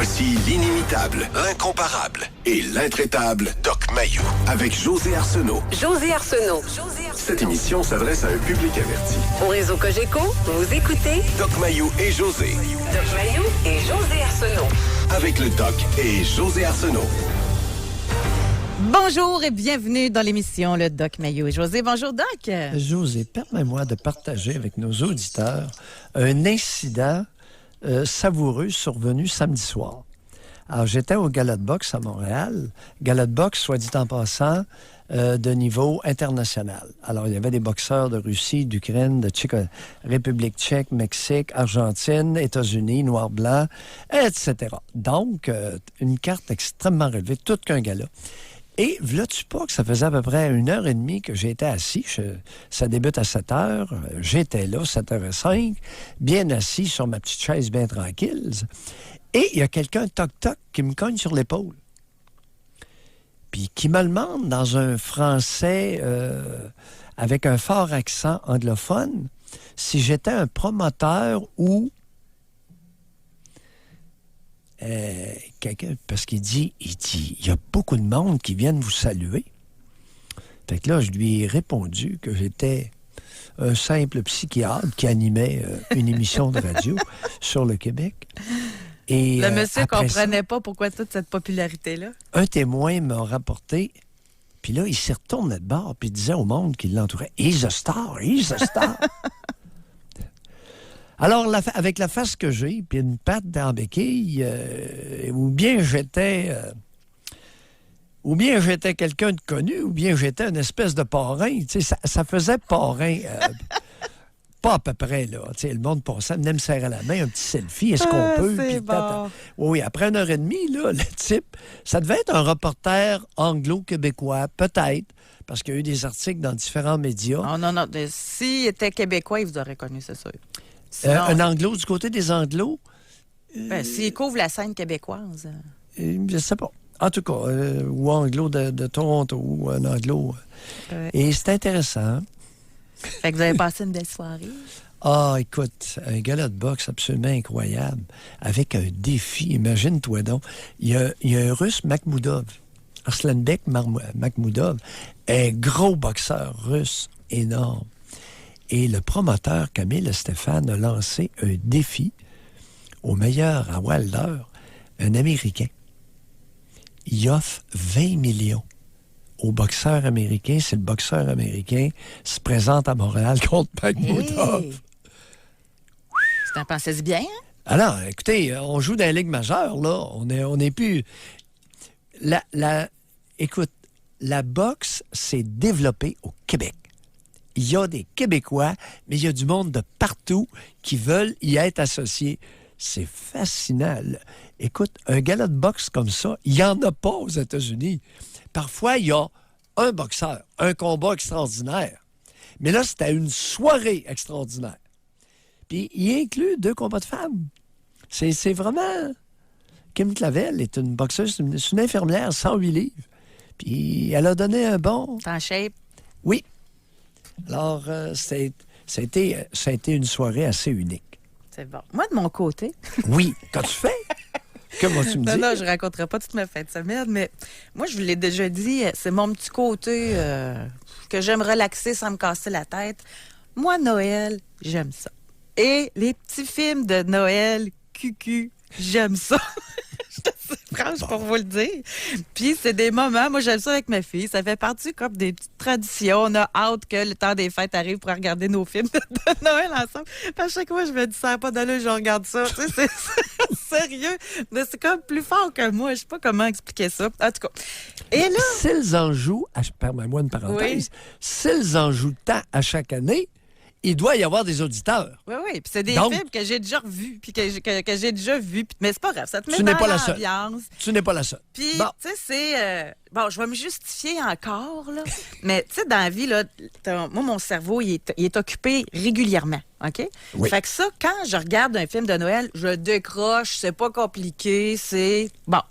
Voici l'inimitable, l'incomparable et l'intraitable Doc Mayou avec José Arsenault. José Arsenault. Cette émission s'adresse à un public averti. Au réseau Cogeco, vous écoutez Doc Mayou et José. Doc Mayou et José Arsenault. Avec le Doc et José Arsenault. Bonjour et bienvenue dans l'émission Le Doc Mayou et José. Bonjour Doc. José, permets-moi de partager avec nos auditeurs un incident savoureux survenu samedi soir. Alors, j'étais au Gala de boxe à Montréal. Gala de boxe, soit dit en passant, de niveau international. Alors, il y avait des boxeurs de Russie, d'Ukraine, de République tchèque, Mexique, Argentine, États-Unis, Noir-Blanc, etc. Donc, une carte extrêmement relevée, tout qu'un gala. Et vois-tu pas que ça faisait à peu près 1h30 que j'étais assis. Ça débute à 7h. J'étais là, 7h05, bien assis sur ma petite chaise bien tranquille. Et il y a quelqu'un, toc-toc, qui me cogne sur l'épaule. Puis qui me demande dans un français avec un fort accent anglophone si j'étais un promoteur ou quelqu'un, parce qu'il dit, il y a beaucoup de monde qui viennent vous saluer. Fait que là, je lui ai répondu que j'étais un simple psychiatre qui animait une émission de radio sur le Québec. Et, le monsieur ne comprenait pas pourquoi toute cette popularité-là. Un témoin m'a rapporté, puis là, il s'est retourné de bord, puis il disait au monde qui l'entourait, « He's a star, he's a star! » Alors, avec la face que j'ai, puis une patte dans la béquille, ou bien j'étais quelqu'un de connu, ou bien j'étais une espèce de parrain. Tu sais, ça faisait parrain, pas à peu près, là. Tu sais, le monde passait, venait me serrer la main, un petit selfie, est-ce qu'on peut? C'est bon. Oui, après 1h30, là, le type, ça devait être un reporter anglo-québécois, peut-être, parce qu'il y a eu des articles dans différents médias. Oh, non. S'il était québécois, il vous aurait connu, c'est sûr. Sinon, un anglo, du côté des anglos? S'il couvre la scène québécoise. Je ne sais pas. En tout cas, ou anglo de Toronto, ou un anglo. Ouais. Et c'est intéressant. Fait que vous avez passé une belle soirée. Ah, écoute, un gala de boxe absolument incroyable, avec un défi, imagine-toi donc. Il y a un Russe, Makhmoudov, Arslanbek Makhmoudov, un gros boxeur russe énorme. Et le promoteur, Camille Stéphane, a lancé un défi au meilleur à Wilder, un Américain. Il offre 20 millions au boxeur américain. C'est le boxeur américain qui se présente à Montréal contre Makhmoudov. Hey. Tu t'en pensais bien, hein? Alors, écoutez, on joue dans la Ligue majeure, là. On est plus... Écoute, la boxe s'est développée au Québec. Il y a des Québécois, mais il y a du monde de partout qui veulent y être associés. C'est fascinant. Écoute, un gala de boxe comme ça, il n'y en a pas aux États-Unis. Parfois, il y a un boxeur, un combat extraordinaire. Mais là, c'était une soirée extraordinaire. Puis, il inclut 2 combats de femmes. C'est vraiment... Kim Clavel est une boxeuse, c'est une infirmière, 108 livres. Puis, elle a donné un bon... T'es en shape? Oui. Alors, ça a été une soirée assez unique. C'est bon. Moi, de mon côté... Oui. Qu'as-tu fait? Comment tu me dis? Non, je ne raconterai pas toute ma fin de semaine, mais moi, je vous l'ai déjà dit, c'est mon petit côté que j'aime relaxer sans me casser la tête. Moi, Noël, j'aime ça. Et les petits films de Noël, cucu, j'aime ça. Je suis franche pour vous le dire. Puis c'est des moments, moi j'aime ça avec ma fille, ça fait partie comme des petites traditions. On a hâte que le temps des fêtes arrive pour regarder nos films de Noël ensemble. Puis à chaque fois, je me dis, ça n'a pas d'allure, je regarde ça. Tu sais, c'est sérieux. Mais c'est comme plus fort que moi. Je sais pas comment expliquer ça. En tout cas. Et là... S'ils en jouent, permets-moi une parenthèse, s'ils en jouent tant à chaque année, il doit y avoir des auditeurs. Oui. Puis c'est des Donc, films que j'ai déjà revus, puis que j'ai déjà vus. Mais c'est pas grave, ça te met tu n'es dans pas la seule. l'ambiance. Tu n'es pas la seule. Puis, Bon. tu sais, c'est... bon, je vais me justifier encore, là. Mais, tu sais, dans la vie, là, moi, mon cerveau, il est occupé régulièrement, OK? Oui. Fait que ça, quand je regarde un film de Noël, je décroche, c'est pas compliqué, c'est... Bon,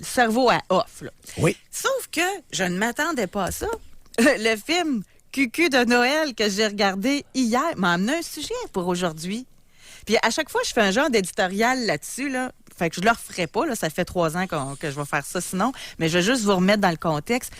cerveau à off, là. Oui. Sauf que je ne m'attendais pas à ça. Le film Cucu de Noël que j'ai regardé hier m'a amené un sujet pour aujourd'hui. Puis à chaque fois, je fais un genre d'éditorial là-dessus. Là. fait que je le referai pas. Là, ça fait 3 ans que je vais faire ça sinon. Mais je vais juste vous remettre dans le contexte.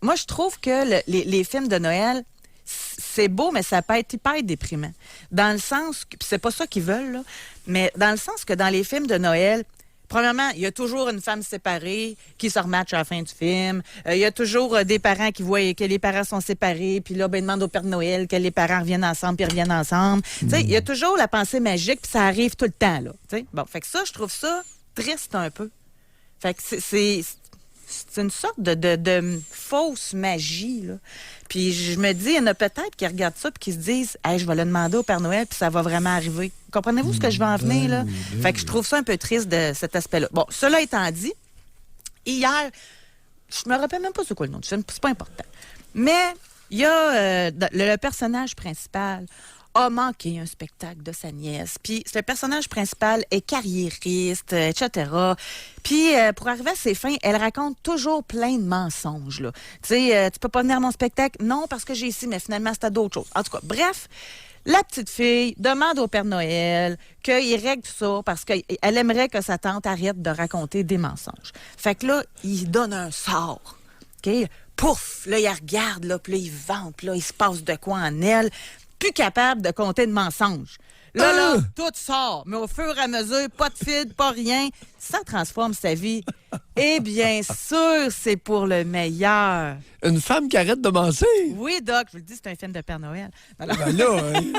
Moi, je trouve que les films de Noël, c'est beau, mais ça peut être hyper déprimant. Dans le sens que, puis c'est pas ça qu'ils veulent, là, mais dans le sens que dans les films de Noël, premièrement, il y a toujours une femme séparée qui se rematche à la fin du film. Il y a toujours des parents qui voient que les parents sont séparés, puis là, ben, ils demandent au Père Noël que les parents reviennent ensemble, puis reviennent ensemble. Tu sais, il y a toujours la pensée magique, puis ça arrive tout le temps, là. Tu sais, bon, fait que ça, je trouve ça triste un peu. Fait que c'est une sorte de fausse magie, là. Puis je me dis, il y en a peut-être qui regardent ça puis qui se disent « Hey, je vais le demander au Père Noël puis ça va vraiment arriver. » Comprenez-vous ce que je veux en venir, là? Fait que je trouve ça un peu triste de cet aspect-là. Bon, cela étant dit, hier, je me rappelle même pas c'est quoi le nom du film, c'est pas important. Mais il y a le personnage principal a manqué un spectacle de sa nièce. Puis le personnage principal est carriériste, etc. Puis pour arriver à ses fins, elle raconte toujours plein de mensonges, là. Tu sais, tu peux pas venir à mon spectacle? Non, parce que j'ai ici, mais finalement, c'était d'autres choses. En tout cas, bref, la petite fille demande au Père Noël qu'il règle tout ça parce qu'elle aimerait que sa tante arrête de raconter des mensonges. Fait que là, il donne un sort. OK? Pouf! Là, il regarde, là, puis là, il vante, puis là, il se passe de quoi en elle. Plus capable de compter de mensonges. Là, tout sort, mais au fur et à mesure, pas de feed, pas rien, ça transforme sa vie. Et bien sûr, c'est pour le meilleur. Une femme qui arrête de mentir? Oui, Doc, je vous le dis, c'est un film de Père Noël. Alors... Ben là, hein?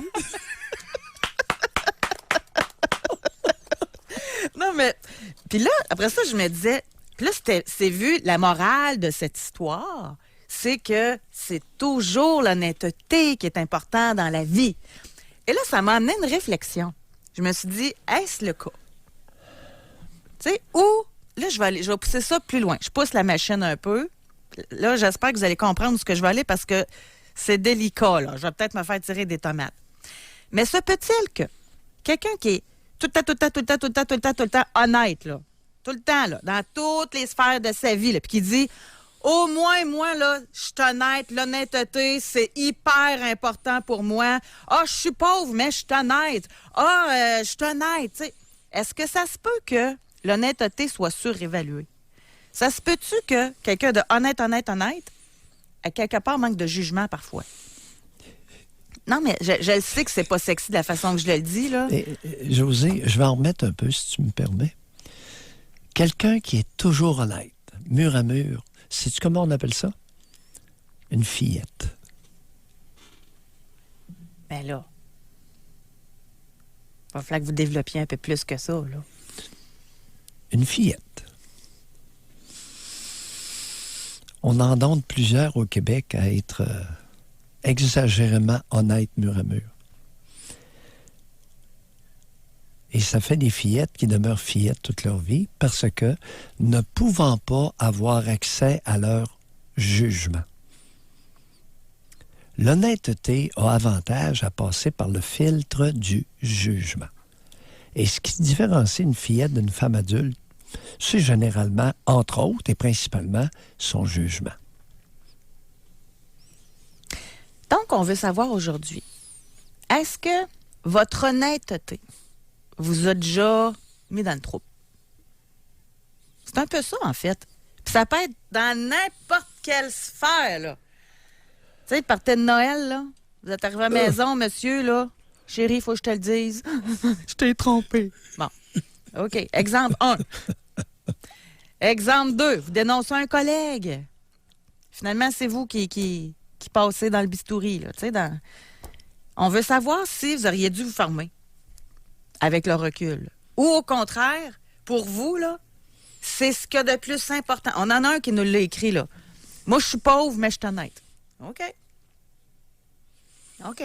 Non, mais... Puis là, après ça, je me disais... Puis là, c'est vu, la morale de cette histoire... c'est que c'est toujours l'honnêteté qui est important dans la vie. Et là, ça m'a amené une réflexion. Je me suis dit, est-ce le cas? Tu sais, ou, là, je vais pousser ça plus loin. Je pousse la machine un peu. Là, j'espère que vous allez comprendre où ce que je vais aller parce que c'est délicat, là. Je vais peut-être me faire tirer des tomates. Mais se peut-il que quelqu'un qui est tout le temps honnête, là, tout le temps, là, dans toutes les sphères de sa vie, là, puis qui dit... Au moins, moi, là, je suis honnête. L'honnêteté, c'est hyper important pour moi. Ah, je suis pauvre, mais je suis honnête. Ah, je suis honnête. T'sais, est-ce que ça se peut que l'honnêteté soit surévaluée? Ça se peut-tu que quelqu'un de honnête, à quelque part, manque de jugement parfois? Non, mais je le sais que c'est pas sexy de la façon que je le dis, là. José, je vais en remettre un peu, si tu me permets. Quelqu'un qui est toujours honnête, mur à mur, sais-tu comment on appelle ça? Une fillette. Ben là, il va falloir que vous développiez un peu plus que ça, là. Une fillette. On en donne plusieurs au Québec à être exagérément honnêtes mur à mur. Et ça fait des fillettes qui demeurent fillettes toute leur vie parce que ne pouvant pas avoir accès à leur jugement. L'honnêteté a avantage à passer par le filtre du jugement. Et ce qui différencie une fillette d'une femme adulte, c'est généralement, entre autres et principalement, son jugement. Donc, on veut savoir aujourd'hui, est-ce que votre honnêteté vous a déjà mis dans le trou? C'est un peu ça, en fait. Puis ça peut être dans n'importe quelle sphère, là. Tu sais, partez de Noël, là. Vous êtes arrivé à la maison, monsieur, là. Chérie, il faut que je te le dise. Je t'ai trompé. Bon. OK. Exemple 1. Exemple 2. Vous dénoncez un collègue. Finalement, c'est vous qui passez dans le bistouri, là. Tu sais, On veut savoir si vous auriez dû vous former avec le recul. Ou au contraire, pour vous, là, c'est ce qu'il y a de plus important. On en a un qui nous l'a écrit, là. Moi, je suis pauvre, mais je suis honnête. OK. OK.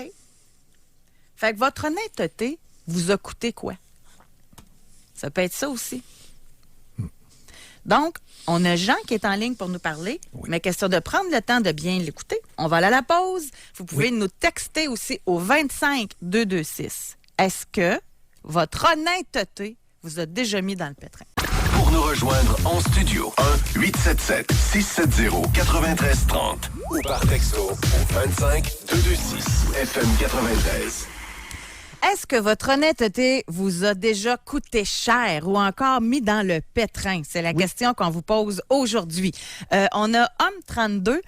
Fait que votre honnêteté vous a coûté quoi? Ça peut être ça aussi. Donc, on a Jean qui est en ligne pour nous parler, mais question de prendre le temps de bien l'écouter. On va aller à la pause. Vous pouvez nous texter aussi au 25-226. Est-ce que votre honnêteté vous a déjà mis dans le pétrin? Pour nous rejoindre en studio, 1-877-670-9330 ou par texto au 25-226 FM 93. Est-ce que votre honnêteté vous a déjà coûté cher ou encore mis dans le pétrin? C'est la question qu'on vous pose aujourd'hui. On a Homme 32.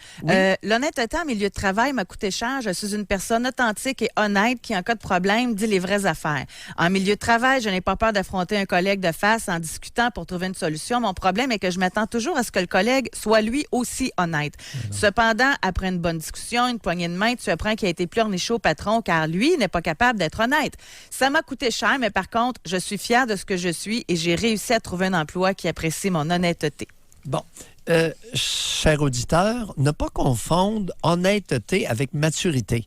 L'honnêteté en milieu de travail m'a coûté cher. Je suis une personne authentique et honnête qui, en cas de problème, dit les vraies affaires. En milieu de travail, je n'ai pas peur d'affronter un collègue de face en discutant pour trouver une solution. Mon problème est que je m'attends toujours à ce que le collègue soit lui aussi honnête. Cependant, après une bonne discussion, une poignée de main, tu apprends qu'il a été pleurniché au patron car lui n'est pas capable d'être honnête. Ça m'a coûté cher, mais par contre, je suis fière de ce que je suis et j'ai réussi à trouver un emploi qui apprécie mon honnêteté. Bon. Cher auditeur, ne pas confondre honnêteté avec maturité.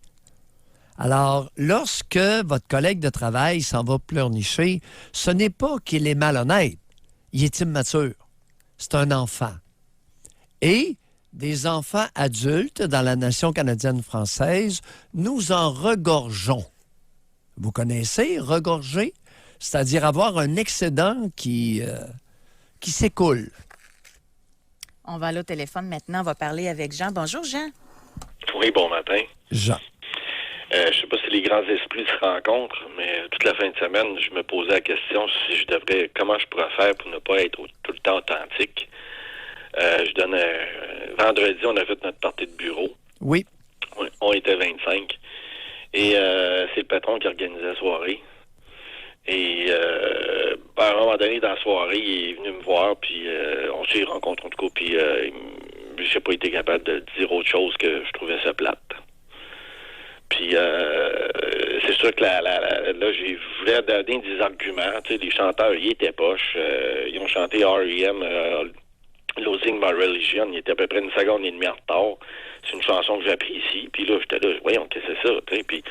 Alors, lorsque votre collègue de travail s'en va pleurnicher, ce n'est pas qu'il est malhonnête. Il est immature. C'est un enfant. Et des enfants adultes dans la nation canadienne-française, nous en regorgeons. Vous connaissez, regorger, c'est-à-dire avoir un excédent qui s'écoule. On va aller au téléphone maintenant. On va parler avec Jean. Bonjour, Jean. Oui, bon matin. Jean. Je sais pas si les grands esprits se rencontrent, mais toute la fin de semaine, je me posais la question si comment je pourrais faire pour ne pas être tout le temps authentique. Vendredi, on a fait notre partie de bureau. Oui. On était 25. Et c'est le patron qui organisait la soirée. Et à un moment donné, dans la soirée, il est venu me voir, puis on s'est rencontrés en tout cas, puis j'ai pas été capable de dire autre chose que je trouvais ça plate. Puis c'est sûr que là, je voulais donner des arguments. Tu sais, les chanteurs, ils étaient poches. Ils ont chanté R.E.M., Losing My Religion. Il était à peu près 1 seconde et demie en retard. C'est une chanson que j'apprécie. Puis là, j'étais là, voyons, qu'est-ce que c'est ça? Tu sais, puis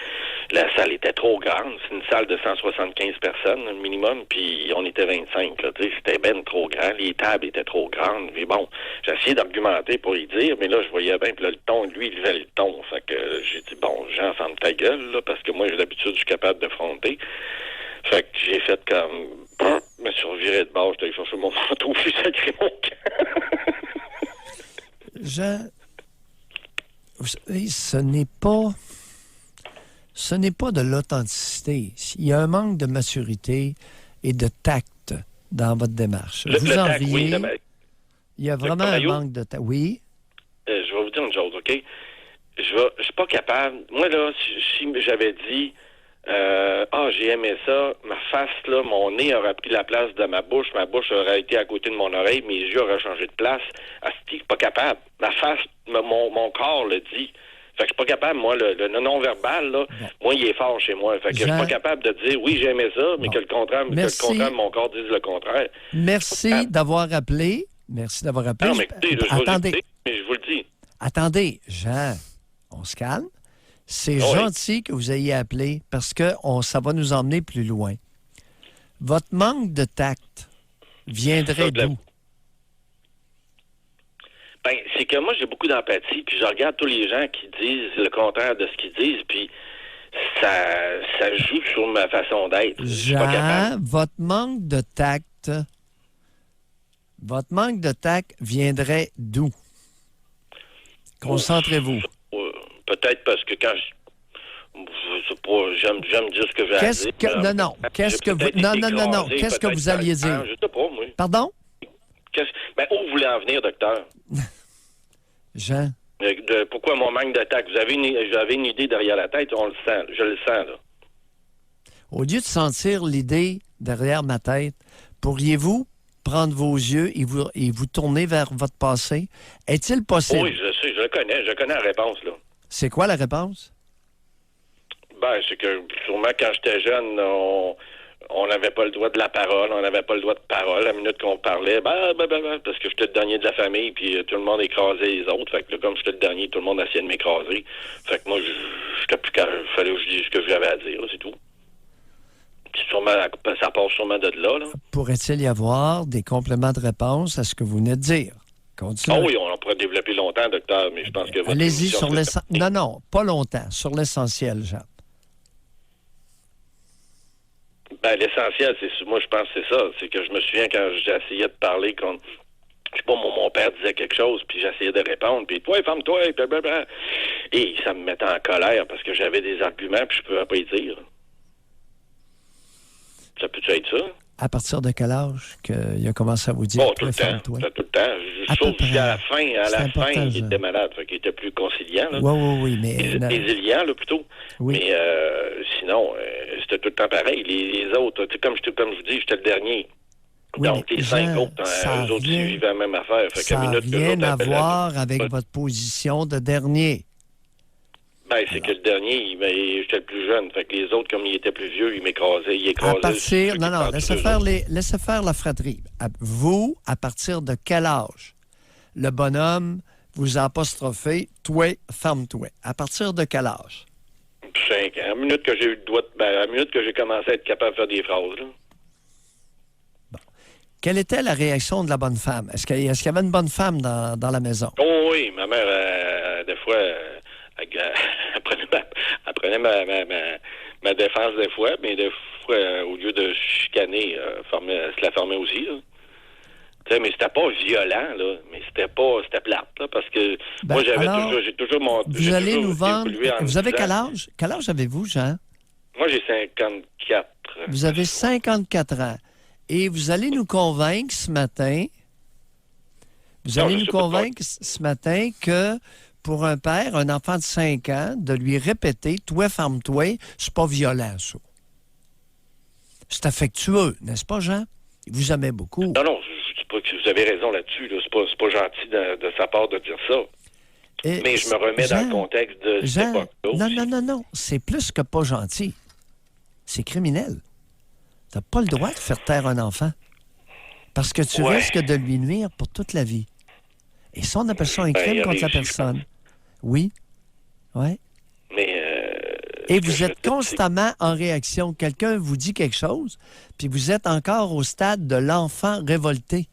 la salle était trop grande. C'est une salle de 175 personnes, le minimum. Puis on était 25. Là, tu sais, c'était ben trop grand. Les tables étaient trop grandes. Mais bon, j'ai essayé d'argumenter pour y dire, mais là, je voyais bien. Puis là, le ton, lui, il levait le ton. Fait que j'ai dit, bon, Jean, ferme ta gueule, là, parce que moi, j'ai l'habitude, je suis capable de fronter. Fait que j'ai fait comme... Je me suis reviré de bord, j'étais allé chercher mon manteau, puis sacré mon camp. Jean, vous savez, ce n'est pas de l'authenticité. Il y a un manque de maturité et de tact dans votre démarche. Vous en riez. Oui, il y a vraiment un manque de tact. Oui? Je vais vous dire une chose, OK? Je suis pas capable... Moi, là, si j'avais dit... j'ai aimé ça, ma face, là, mon nez aurait pris la place de ma bouche aurait été à côté de mon oreille, mes yeux auraient changé de place. Je suis pas capable. Ma face, mon corps le dit. Fait que je suis pas capable, moi, le non-verbal, là, moi, il est fort chez moi. Fait que je suis pas capable de dire, oui, j'aimais ça, mais que le contraire, mon corps dise le contraire. Merci d'avoir appelé. Merci d'avoir appelé. Non, mais écoutez, attendez. Mais je vous le dis. Attendez, Jean, on se calme. C'est gentil que vous ayez appelé parce que ça va nous emmener plus loin. Votre manque de tact viendrait d'où? Ben, c'est que moi, j'ai beaucoup d'empathie, puis je regarde tous les gens qui disent le contraire de ce qu'ils disent, puis ça joue sur ma façon d'être. Jean, votre manque de tact viendrait d'où? Concentrez-vous. Peut-être parce que quand je sais pas, j'aime dire ce que j'ai à dire. Non. Qu'est-ce que vous alliez dire? Je sais pas, moi. Pardon? Où vous voulez en venir, docteur? Jean? Pourquoi mon manque de tact? Vous avez une idée derrière la tête, on le sent. Je le sens, là. Au lieu de sentir l'idée derrière ma tête, pourriez-vous prendre vos yeux et vous tourner vers votre passé? Est-il possible? Oui, je sais, je connais la réponse, là. C'est quoi la réponse? Ben, c'est que sûrement quand j'étais jeune, on n'avait pas le droit de la parole, on n'avait pas le droit de parole. La minute qu'on parlait, parce que j'étais le dernier de la famille, puis tout le monde écrasait les autres. Fait que là, comme j'étais le dernier, tout le monde essayait de m'écraser. Fait que moi, j'étais plus calme. Il fallait que je dise ce que j'avais à dire, là, c'est tout. Puis sûrement, ça part sûrement de là. Pourrait-il y avoir des compléments de réponse à ce que vous venez de dire? Continuez. Oh oui, on pourrait développer longtemps, docteur, mais je pense que... Allez-y sur l'essentiel. Non, pas longtemps. Sur l'essentiel, Jean. Ben, l'essentiel, moi, je pense que c'est ça. C'est que je me souviens quand j'essayais de parler contre... Je sais pas, mon père disait quelque chose, puis j'essayais de répondre, puis toi, ferme-toi, et blablabla. Et ça me mettait en colère parce que j'avais des arguments, puis je pouvais pas y dire. Ça peut-tu être ça? À partir de quel âge qu'il a commencé à vous dire Bon, tout le temps. toi? Tout le temps. À peu Sauf près. qu'à la fin, C'est important, il ça. était malade. Fait qu'il était plus conciliant. Là. Oui, mais... Résilient, là, plutôt. Oui. Mais sinon, c'était tout le temps pareil. Les autres, comme je vous dis, j'étais le dernier. Oui, Donc, mais les 5 Jean, autres, ça eux autres, vient- ils vivaient la même affaire. Fait Ça qu'à n'a minute que rien l'autre à appelait voir avec Ouais. votre position de dernier. Ben, c'est que le dernier, j'étais le plus jeune. Fait que les autres, comme ils étaient plus vieux, ils m'écrasaient. Ils écrasaient. À partir... ceux qui Non, parlaient laissez faire la fratrie. Vous, à partir de quel âge le bonhomme vous a apostrophé « toi, ferme-toi ». À partir de quel âge? 5 ans. À la minute que j'ai eu le doigt, à la minute que j'ai commencé à être capable de faire des phrases, là. Quelle était la réaction de la bonne femme? Est-ce qu'il y avait une bonne femme dans la maison? Oh oui, ma mère, des fois, elle prenait ma défense des fois, mais des fois, au lieu de chicaner, se la fermait aussi, là. Tu sais, mais c'était pas violent, là, mais c'était plate, là, parce que moi, j'ai toujours mon... Vous allez nous vendre... Vous avez quel âge? âge? Quel âge avez-vous, Jean? Moi, j'ai 54. Vous avez 54 ans. Et vous allez nous convaincre ce matin... Vous Non, allez je nous sais pas de convaincre ce matin que pour un père, un enfant de 5 ans, de lui répéter « toi, ferme-toi », c'est pas violent, ça. C'est affectueux, n'est-ce pas, Jean? Il vous aimait beaucoup. Non, je dis pas que vous avez raison là-dessus, là. C'est pas gentil de sa part de dire ça. Et Mais je me remets dans le contexte de cette Jean, époque-là aussi. non. C'est plus que pas gentil. C'est criminel. T'as pas le droit de faire taire un enfant. Parce que tu Ouais. risques de lui nuire pour toute la vie. Et ça, on appelle ça un Ben, crime il a contre la réussi, personne. Oui. Oui. Mais... Et ce que vous je êtes veux dire, c'est- constamment en réaction. Quelqu'un vous dit quelque chose, puis vous êtes encore au stade de l'enfant révolté.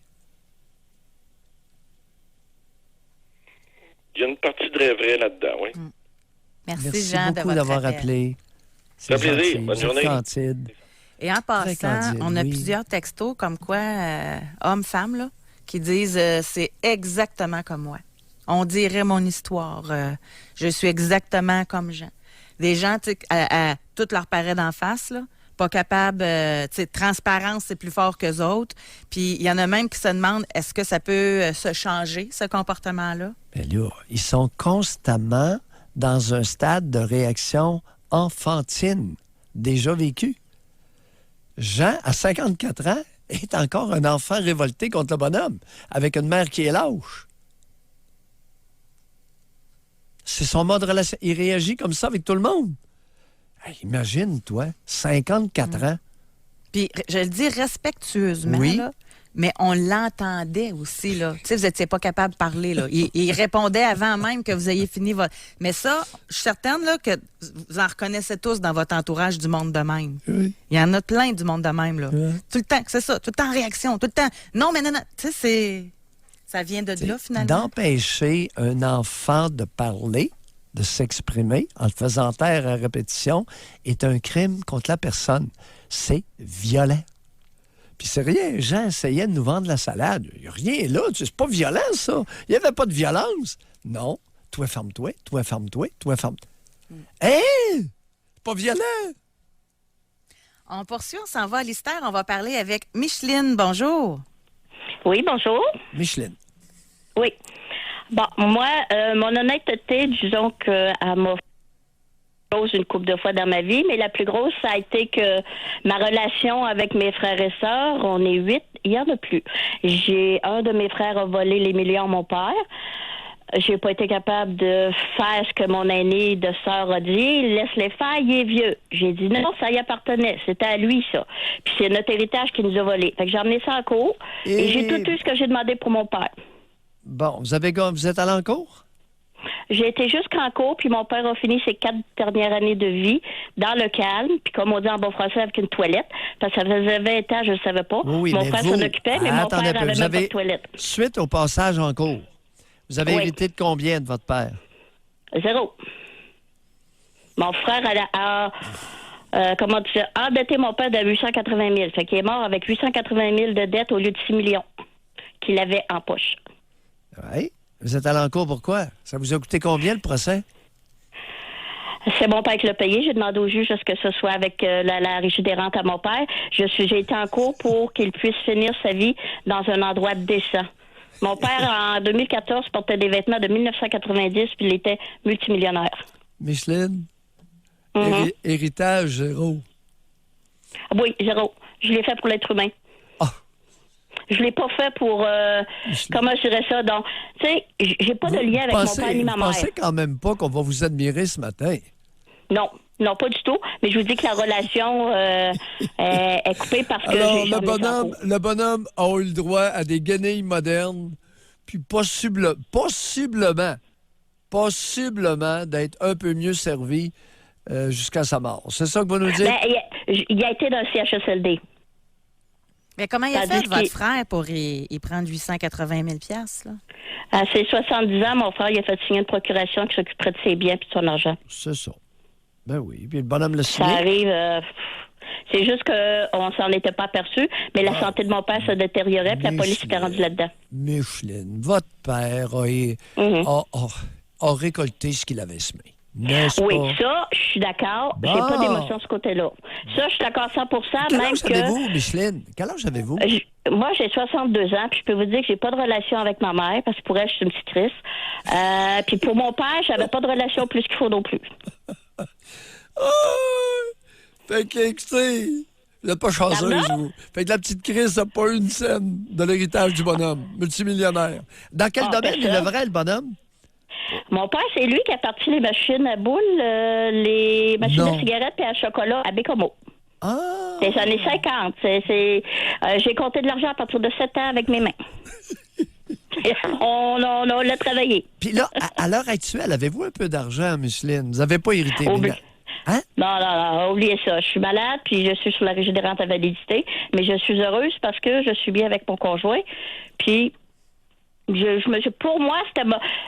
Il y a une partie de vrai là-dedans, oui. Merci, Merci Jean, de beaucoup votre d'avoir appel. appelé. Ça fait plaisir. gentil. Bonne Vous êtes journée. candide. Et en passant, candide, on a oui. plusieurs textos comme quoi, hommes-femmes, là, qui disent c'est exactement comme moi. On dirait mon histoire. Je suis exactement comme Jean. Des gens, tu sais, tout leur paraît d'en face, là. Pas capable, tu sais, transparence, c'est plus fort qu'eux autres. Puis il y en a même qui se demandent, est-ce que ça peut se changer, ce comportement-là? Mais là, ils sont constamment dans un stade de réaction enfantine, déjà vécu. Jean, à 54 ans, est encore un enfant révolté contre le bonhomme, avec une mère qui est lâche. C'est son mode de relation. Il réagit comme ça avec tout le monde. Hey, imagine, toi, 54 ans. Puis je le dis respectueusement, Oui. là, mais on l'entendait aussi, là. Tu sais, vous n'étiez pas capable de parler, là. Il répondait avant même que vous ayez fini votre... Mais ça, je suis certaine, là, que vous en reconnaissez tous dans votre entourage du monde de même. Oui. Il y en a plein du monde de même, là. Ouais. Tout le temps, c'est ça, tout le temps en réaction, tout le temps. Non, mais non. Tu sais, c'est... Ça vient de là, finalement. D'empêcher un enfant de parler, de s'exprimer en le faisant taire à répétition est un crime contre la personne. C'est violent. Puis c'est rien. Jean essayait de nous vendre la salade. Il n'y a rien là. C'est pas violent, ça. Il n'y avait pas de violence. Non. Toi, ferme-toi. Toi, ferme-toi. Toi, ferme-toi. Hein? C'est pas violent. On poursuit, on s'en va à l'Istère. On va parler avec Micheline. Bonjour. Oui, bonjour. Micheline. Oui. Bon, moi, mon honnêteté, disons qu'elle m'a fait une couple de fois dans ma vie, mais la plus grosse, ça a été que ma relation avec mes frères et sœurs, on est 8, il n'y en a plus. Un de mes frères a volé les millions à mon père. J'ai pas été capable de faire ce que mon aîné de sœur a dit. Laisse-les faire, il est vieux. J'ai dit non, ça y appartenait. C'était à lui, ça. Puis c'est notre héritage qui nous a volé. Fait que j'ai emmené ça en cours et j'ai tout eu ce que j'ai demandé pour mon père. Bon, vous êtes allé en cours? J'ai été jusqu'en cours, puis mon père a fini ses 4 dernières années de vie dans le calme, puis comme on dit en bon français, avec une toilette, parce que ça faisait 20 ans, je ne le savais pas. Oui, mon mais frère vous... s'en occupait, mais mon Attendez père un peu. n'avait Vous même pas avez, de toilette. suite au passage en cours, vous avez Oui. hérité de combien de votre père? 0. Mon frère a endetté mon père de 880 000. Fait qu'il est mort avec 880 000 de dette au lieu de 6 millions qu'il avait en poche. Oui. Vous êtes allé en cours pourquoi? Ça vous a coûté combien le procès? C'est mon père qui l'a payé. J'ai demandé au juge à ce que ce soit avec la régie des rentes à mon père. J'ai été en cours pour qu'il puisse finir sa vie dans un endroit décent. Mon père, en 2014, portait des vêtements de 1990, puis il était multimillionnaire. Micheline, héritage zéro. Oui, zéro. Je l'ai fait pour l'être humain. Ah. Je l'ai pas fait pour... comment je dirais ça? Donc, tu sais, j'ai pas de lien avec mon père ni ma mère. Vous pensez quand même pas qu'on va vous admirer ce matin? Non, pas du tout. Mais je vous dis que la relation est coupée parce que alors, j'ai le bonhomme a eu le droit à des guenilles modernes, puis possiblement d'être un peu mieux servi jusqu'à sa mort. C'est ça que vous nous dites? Ben, il a été dans le CHSLD. Mais comment il a Tandis fait, votre frère, pour y prendre 880 000 là? À ses 70 ans, mon frère, il a fait signer une procuration qui s'occuperait de ses biens et de son argent. C'est ça. Ben oui. Puis le bonhomme l'a Ça signé. arrive... c'est juste qu'on s'en était pas aperçu, mais la santé de mon père se détériorait, puis la police était rendue là-dedans. Micheline, votre père a récolté ce qu'il avait semé. N'est-ce Oui, pas? ça, je suis d'accord. Bon. J'ai pas d'émotion de ce côté-là. Ça, je suis d'accord 100%. Quel même âge avez-vous, Micheline? Quel âge avez-vous? Moi, j'ai 62 ans, puis je peux vous dire que j'ai pas de relation avec ma mère, parce que pour elle, je suis une citrice. Puis pour mon père, j'avais pas de relation plus qu'il faut non plus. Fait que, écoutez, vous n'êtes pas chanceuse, vous. Fait que la petite Chris n'a pas eu une scène de l'héritage du bonhomme, multimillionnaire. Dans quel domaine il œuvrait, le bonhomme? Mon père, c'est lui qui a parti les machines à boules, les machines de cigarettes et à chocolat à Bécomo. Ah! C'est les années 50. J'ai compté de l'argent à partir de 7 ans avec mes mains. on l'a travaillé. Puis là, à l'heure actuelle, avez-vous un peu d'argent, Micheline? Vous n'avez pas hérité rien? Hein? Non, oubliez ça. Je suis malade, puis je suis sur la régie des rentes à validité, mais je suis heureuse parce que je suis bien avec mon conjoint. Puis, pour moi,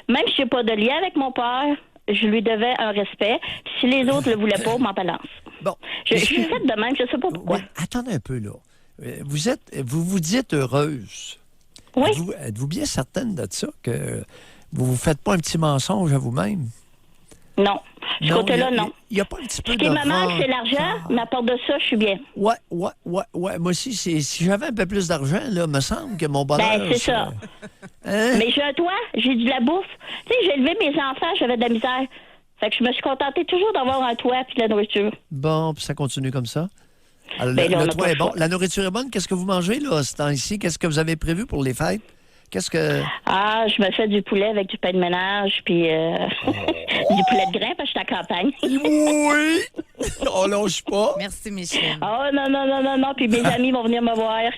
même si j'ai pas de lien avec mon père, je lui devais un respect. Si les autres ne le voulaient pas, m'en balance. Bon. Je suis faite de même, je sais pas pourquoi. Oui, attendez un peu, là. Vous vous dites heureuse. Oui. Êtes-vous bien certaine de ça, que vous ne vous faites pas un petit mensonge à vous-même? Non. Ce côté-là, non. Il n'y a pas un petit peu Ce de qui me manque, c'est l'argent, mais à part de ça, je suis bien. Ouais. Moi aussi, si j'avais un peu plus d'argent, là, me semble que mon bonheur... Ben, c'est ça. Hein? Mais j'ai un toit, j'ai de la bouffe. Tu sais, j'ai élevé mes enfants, j'avais de la misère. Fait que je me suis contentée toujours d'avoir un toit et de la nourriture. Bon, puis ça continue comme ça? Alors, Ben, le toit est bon. La nourriture est bonne. Qu'est-ce que vous mangez, là, ce temps-ci? Qu'est-ce que vous avez prévu pour les fêtes? Qu'est-ce que... Ah, je me fais du poulet avec du pain de ménage, puis du poulet de grain, parce que je suis à la campagne. Oui! On lâche pas. Merci, Micheline. Oh, non, puis mes amis vont venir me voir.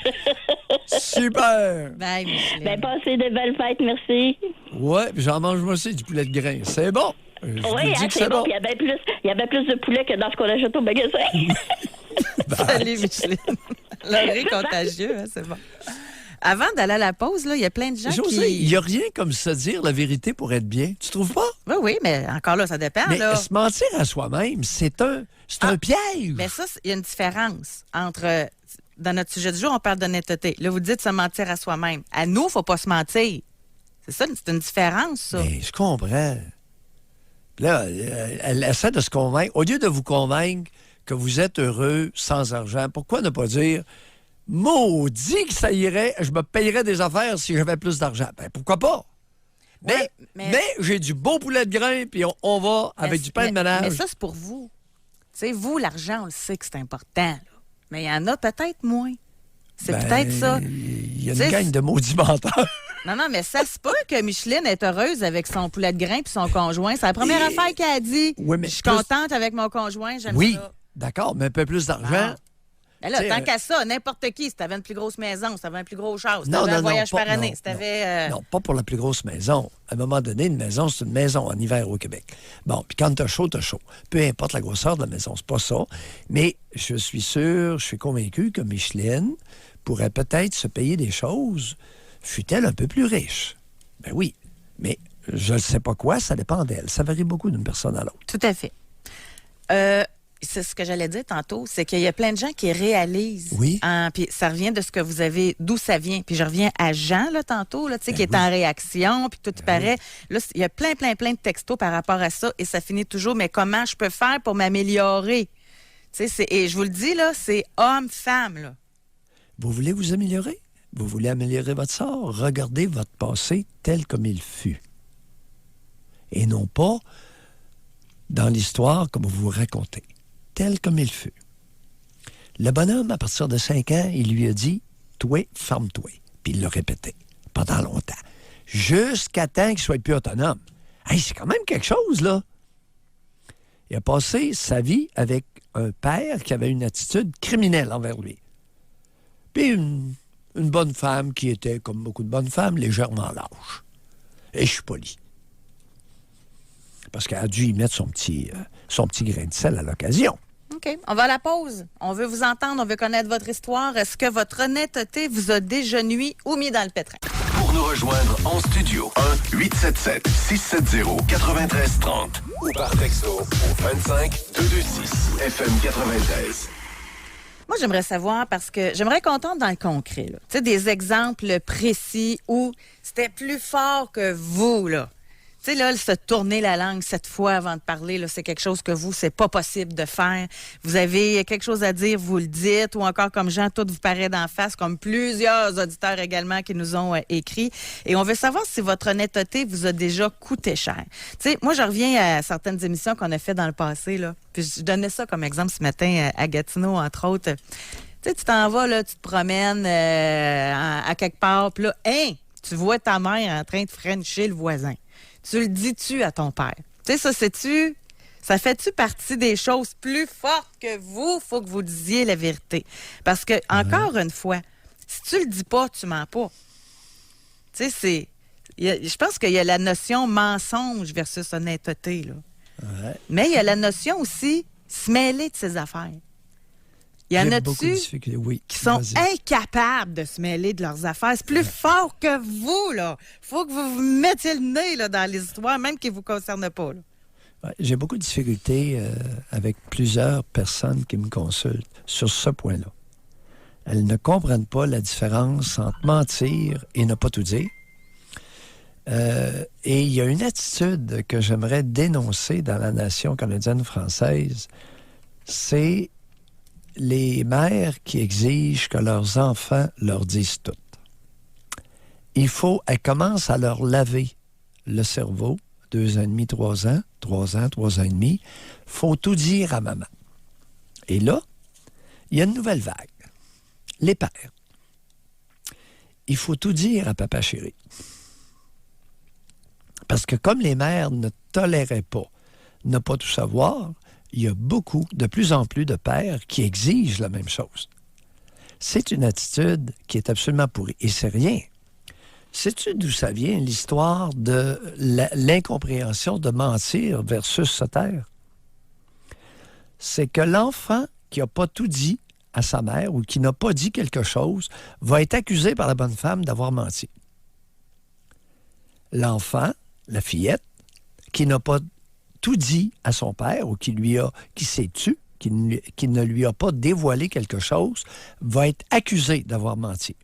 Super! Bye, Micheline. Ben, passez de belles fêtes, merci. Ouais, puis j'en mange moi aussi, du poulet de grain. C'est bon! Je vous Oui, dis que c'est bon, puis il y avait plus de poulet que dans ce qu'on achète au magasin. Salut, Micheline. L'oreille contagieux, hein, c'est bon. Avant d'aller à la pause, là, il y a plein de gens Josée, il n'y a rien comme se dire la vérité pour être bien. Tu trouves pas? Oui, mais encore là, ça dépend. Mais là. se mentir à soi-même, c'est un piège. Mais ça, il y a une différence entre... Dans notre sujet du jour, on parle d'honnêteté. Là, vous dites se mentir à soi-même. À nous, il ne faut pas se mentir. C'est ça, c'est une différence, ça. Mais je comprends. Là, elle essaie de se convaincre. Au lieu de vous convaincre que vous êtes heureux sans argent, pourquoi ne pas dire... Maudit que ça irait, je me payerais des affaires si j'avais plus d'argent. Ben, pourquoi pas? Mais j'ai du beau poulet de grain, puis on va avec du pain de ménage. Mais ça, c'est pour vous. Tu sais, vous, l'argent, on le sait que c'est important. Là. Mais il y en a peut-être moins. C'est peut-être ça. Il y a une gang de maudits menteurs. Non, mais ça se peut que Micheline est heureuse avec son poulet de grain puis son conjoint. C'est la première affaire qu'elle a dit. Oui, mais je suis contente avec mon conjoint, j'aime ça. Oui, d'accord, mais un peu plus d'argent... Ben là, tant qu'à ça, n'importe qui, si t'avais une plus grosse maison, si t'avais un plus gros char, si t'avais un voyage par année, si t'avais... Non, pas pour la plus grosse maison. À un moment donné, une maison, c'est une maison en hiver au Québec. Bon, puis quand t'as chaud, t'as chaud. Peu importe la grosseur de la maison, c'est pas ça. Mais je suis convaincu que Micheline pourrait peut-être se payer des choses, fût-elle un peu plus riche. Ben oui, mais je ne sais pas quoi, ça dépend d'elle. Ça varie beaucoup d'une personne à l'autre. Tout à fait. c'est ce que j'allais dire tantôt, c'est qu'il y a plein de gens qui réalisent. Oui. Puis ça revient de ce que vous avez, d'où ça vient. Puis je reviens à Jean, là, tantôt, là, tu sais, qui est en réaction, puis tout paraît. Là, il y a plein de textos par rapport à ça, et ça finit toujours, mais comment je peux faire pour m'améliorer? Tu sais, et je vous le dis, là, c'est homme-femme, là. Vous voulez vous améliorer? Vous voulez améliorer votre sort? Regardez votre passé tel comme il fut. Et non pas dans l'histoire comme vous racontez, tel comme il fut. Le bonhomme, à partir de 5 ans, il lui a dit « Toi, ferme-toi ». Puis il l'a répété pendant longtemps, jusqu'à temps qu'il soit plus autonome. Hey, c'est quand même quelque chose, là. Il a passé sa vie avec un père qui avait une attitude criminelle envers lui. Puis une bonne femme qui était, comme beaucoup de bonnes femmes, légèrement lâche. Et je suis poli. Parce qu'elle a dû y mettre son petit grain de sel à l'occasion. OK. On va à la pause. On veut vous entendre, on veut connaître votre histoire. Est-ce que votre honnêteté vous a déjà nui ou mis dans le pétrin? Pour nous rejoindre en studio, 1-877-670-9330 ou par texto au 25-226 FM 93. Moi, j'aimerais savoir, parce que j'aimerais qu'on tombe dans le concret, là. Tu sais, des exemples précis où c'était plus fort que vous, là. Tu sais, là, se tourner la langue 7 fois avant de parler, là, c'est quelque chose que vous, c'est pas possible de faire. Vous avez quelque chose à dire, vous le dites, ou encore comme Jean, tout vous paraît d'en face, comme plusieurs auditeurs également qui nous ont écrit. Et on veut savoir si votre honnêteté vous a déjà coûté cher. Tu sais, moi, je reviens à certaines émissions qu'on a fait dans le passé, là. Puis je donnais ça comme exemple ce matin à Gatineau, entre autres. Tu sais, tu t'en vas, là, tu te promènes à quelque part, puis là, tu vois ta mère en train de frencher le voisin. Tu le dis-tu à ton père? Tu sais, ça fait-tu partie des choses plus fortes que vous? Faut que vous disiez la vérité. Parce que, encore une fois, si tu le dis pas, tu mens pas. Tu sais, je pense qu'il y a la notion mensonge versus honnêteté, là. Ouais. Mais il y a la notion aussi se mêler de ses affaires. Il y en a-tu qui sont incapables de se mêler de leurs affaires? C'est plus fort que vous, là. Faut que vous vous mettiez le nez là, dans les histoires, même qui ne vous concernent pas. Là. Ouais, j'ai beaucoup de difficultés avec plusieurs personnes qui me consultent sur ce point-là. Elles ne comprennent pas la différence entre mentir et ne pas tout dire. Et il y a une attitude que j'aimerais dénoncer dans la nation canadienne-française, c'est les mères qui exigent que leurs enfants leur disent tout. Elles commencent à leur laver le cerveau, 2 ans et demi, 3 ans, 3 ans et demi. Faut tout dire à maman. Et là, il y a une nouvelle vague. Les pères. Il faut tout dire à papa chéri. Parce que comme les mères ne toléraient pas ne pas tout savoir, il y a de plus en plus de pères qui exigent la même chose. C'est une attitude qui est absolument pourrie. Et c'est rien. Sais-tu d'où ça vient, l'histoire de l'incompréhension de mentir versus se taire? C'est que l'enfant qui n'a pas tout dit à sa mère ou qui n'a pas dit quelque chose va être accusé par la bonne femme d'avoir menti. L'enfant, la fillette, qui n'a pas tout dit à son père ou qui s'est tu, qui ne lui a pas dévoilé quelque chose, va être accusé d'avoir menti.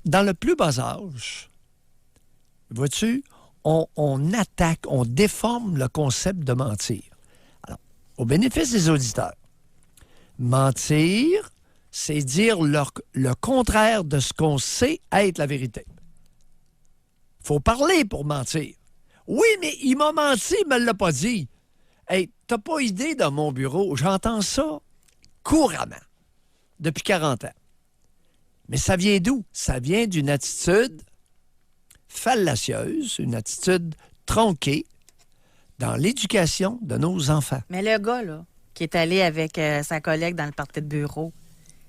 Dans le plus bas âge, vois-tu, on attaque, on déforme le concept de mentir. Alors, au bénéfice des auditeurs, mentir, c'est dire le contraire de ce qu'on sait être la vérité. Il faut parler pour mentir. Oui, mais il m'a menti, il me l'a pas dit. Hey, t'as pas idée dans mon bureau, j'entends ça couramment, depuis 40 ans. Mais ça vient d'où? Ça vient d'une attitude fallacieuse, une attitude tronquée dans l'éducation de nos enfants. Mais le gars, là, qui est allé avec sa collègue dans le party de bureau,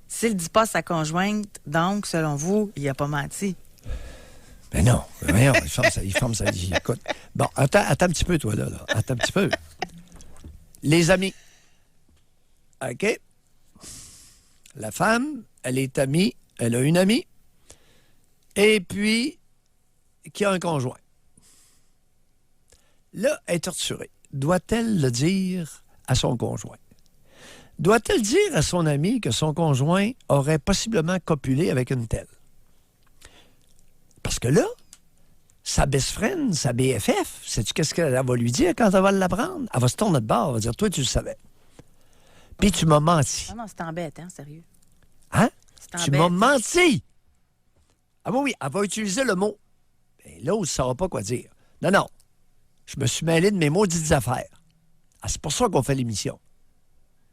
s'il ne dit pas à sa conjointe, donc, selon vous, il n'a pas menti. Mais non, voyons, il forme sa vie. Écoute. Bon, attends un petit peu, toi, là. Attends un petit peu. Les amis. OK? La femme, elle est amie, elle a une amie, et puis, qui a un conjoint. Là, elle est torturée. Doit-elle le dire à son conjoint. Doit-elle dire à son ami que son conjoint aurait possiblement copulé avec une telle? Parce que là, sa best friend, sa BFF, sais-tu qu'est-ce qu'elle va lui dire quand elle va l'apprendre? Elle va se tourner de bord, elle va dire, toi, tu le savais. Puis tu m'as menti. Non, c'est embêtant, sérieux. Hein? C'est Tu m'as embêtant. menti! Ah oui, elle va utiliser le mot. Mais l'autre ne saura pas quoi dire. Non. Je me suis mêlé de mes maudites affaires. Ah, c'est pour ça qu'on fait l'émission.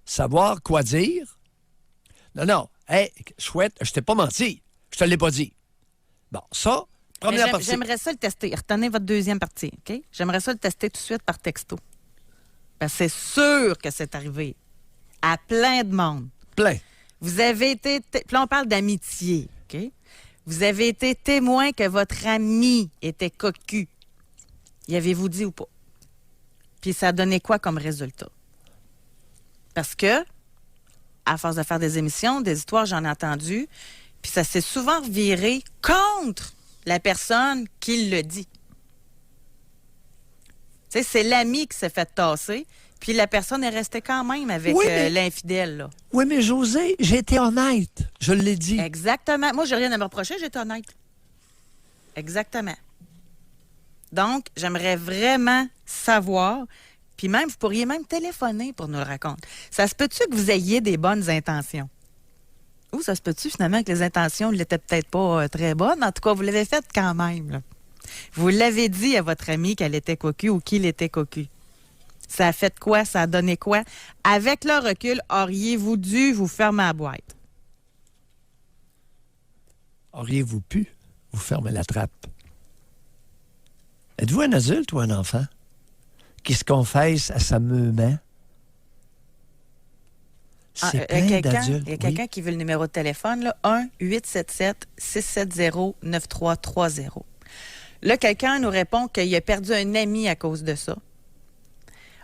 Savoir quoi dire. Non. Hey, chouette, je t'ai pas menti. Je te l'ai pas dit. Bon, ça, première partie. J'aimerais ça le tester. Retenez votre deuxième partie, OK? J'aimerais ça le tester tout de suite par texto. Parce que c'est sûr que c'est arrivé à plein de monde. Plein. Vous avez été... Puis là, on parle d'amitié, OK? Vous avez été témoin que votre ami était cocu. Y avez-vous dit ou pas? Puis ça a donné quoi comme résultat? Parce que, à force de faire des émissions, des histoires, j'en ai entendu, puis ça s'est souvent viré contre la personne qui le dit. Tu sais, c'est l'ami qui s'est fait tasser, puis la personne est restée quand même avec Oui, mais- l'infidèle, là. Oui, mais José, j'ai été honnête. Je l'ai dit. Exactement. Moi, j'ai rien à me reprocher, j'étais honnête. Exactement. Donc, j'aimerais vraiment savoir, puis même, vous pourriez même téléphoner pour nous le raconter. Ça se peut-tu que vous ayez des bonnes intentions? Ou ça se peut-tu finalement que les intentions n'étaient peut-être pas très bonnes? En tout cas, vous l'avez fait quand même, là. Vous l'avez dit à votre amie qu'elle était cocu ou qu'il était cocu. Ça a fait quoi? Ça a donné quoi? Avec le recul, auriez-vous dû vous fermer la boîte? Auriez-vous pu vous fermer la trappe? Êtes-vous un adulte ou un enfant qui se confesse à sa maman? C'est plein d'adultes. Il y a quelqu'un qui veut le numéro de téléphone, là, 1-877-670-9330. Là, quelqu'un nous répond qu'il a perdu un ami à cause de ça.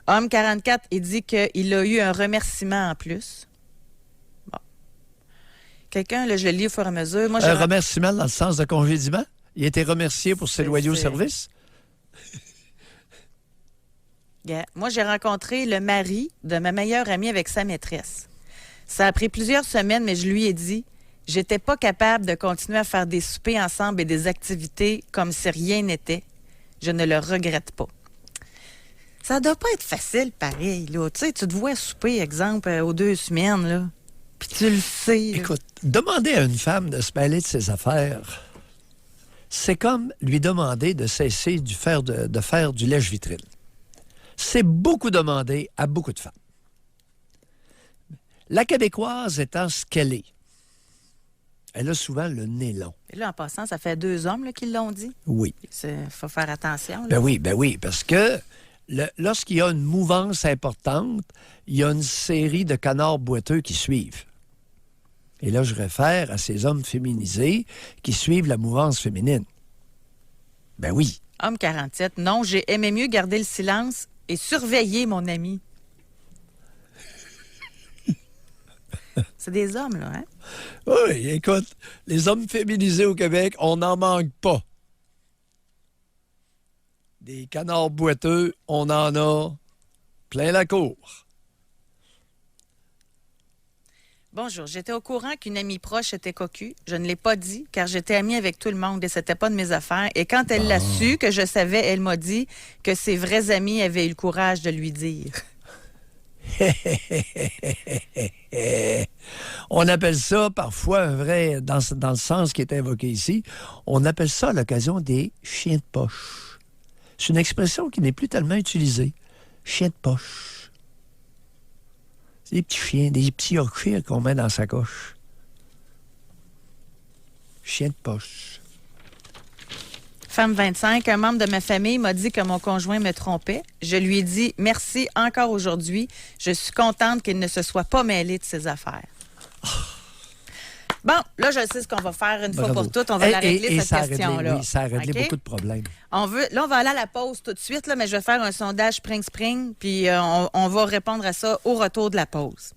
Homme 44, il dit qu'il a eu un remerciement en plus. Bon. Quelqu'un, là, je le lis au fur et à mesure. Moi, Un remerciement dans le sens de congédiement? Il a été remercié pour ses C'est- loyaux c'est- services? Yeah. Moi, j'ai rencontré le mari de ma meilleure amie avec sa maîtresse. Ça a pris plusieurs semaines, mais je lui ai dit, j'étais pas capable de continuer à faire des soupers ensemble et des activités comme si rien n'était. Je ne le regrette pas. Ça doit pas être facile, pareil, là. Tu sais, tu te vois souper, exemple, aux 2 semaines, là. Puis tu le sais, là. Écoute, demander à une femme de se mêler de ses affaires, c'est comme lui demander de cesser de faire du lèche-vitrine. C'est beaucoup demandé à beaucoup de femmes. La Québécoise étant ce qu'elle est, elle a souvent le nez long. Et là, en passant, ça fait 2 hommes là, qui l'ont dit. Oui. Il faut faire attention, là. Ben oui, parce que lorsqu'il y a une mouvance importante, il y a une série de canards boiteux qui suivent. Et là, je réfère à ces hommes féminisés qui suivent la mouvance féminine. Ben oui. Homme 47, non, j'ai aimé mieux garder le silence et surveiller mon ami. C'est des hommes, là, hein? Oui, écoute, les hommes féminisés au Québec, on n'en manque pas. Des canards boiteux, on en a plein la cour. Bonjour, j'étais au courant qu'une amie proche était cocu. Je ne l'ai pas dit car j'étais amie avec tout le monde et c'était pas de mes affaires. Et quand elle l'a su que je savais, elle m'a dit que ses vrais amis avaient eu le courage de lui dire. On appelle ça parfois un vrai, dans le sens qui est invoqué ici, on appelle ça à l'occasion des chiens de poche. C'est une expression qui n'est plus tellement utilisée. Chien de poche. C'est des petits chiens, des petits Yorkshire qu'on met dans sa coche. Chien de poche. Femme 25, un membre de ma famille m'a dit que mon conjoint me trompait. Je lui ai dit merci encore aujourd'hui. Je suis contente qu'il ne se soit pas mêlé de ses affaires. Bon, là, je sais ce qu'on va faire une fois Bravo. pour toutes. On va la régler, cette ça a réglé, question-là. oui, ça a réglé OK? beaucoup de problèmes. On va aller à la pause tout de suite, là, mais je vais faire un sondage Spring, puis on va répondre à ça au retour de la pause.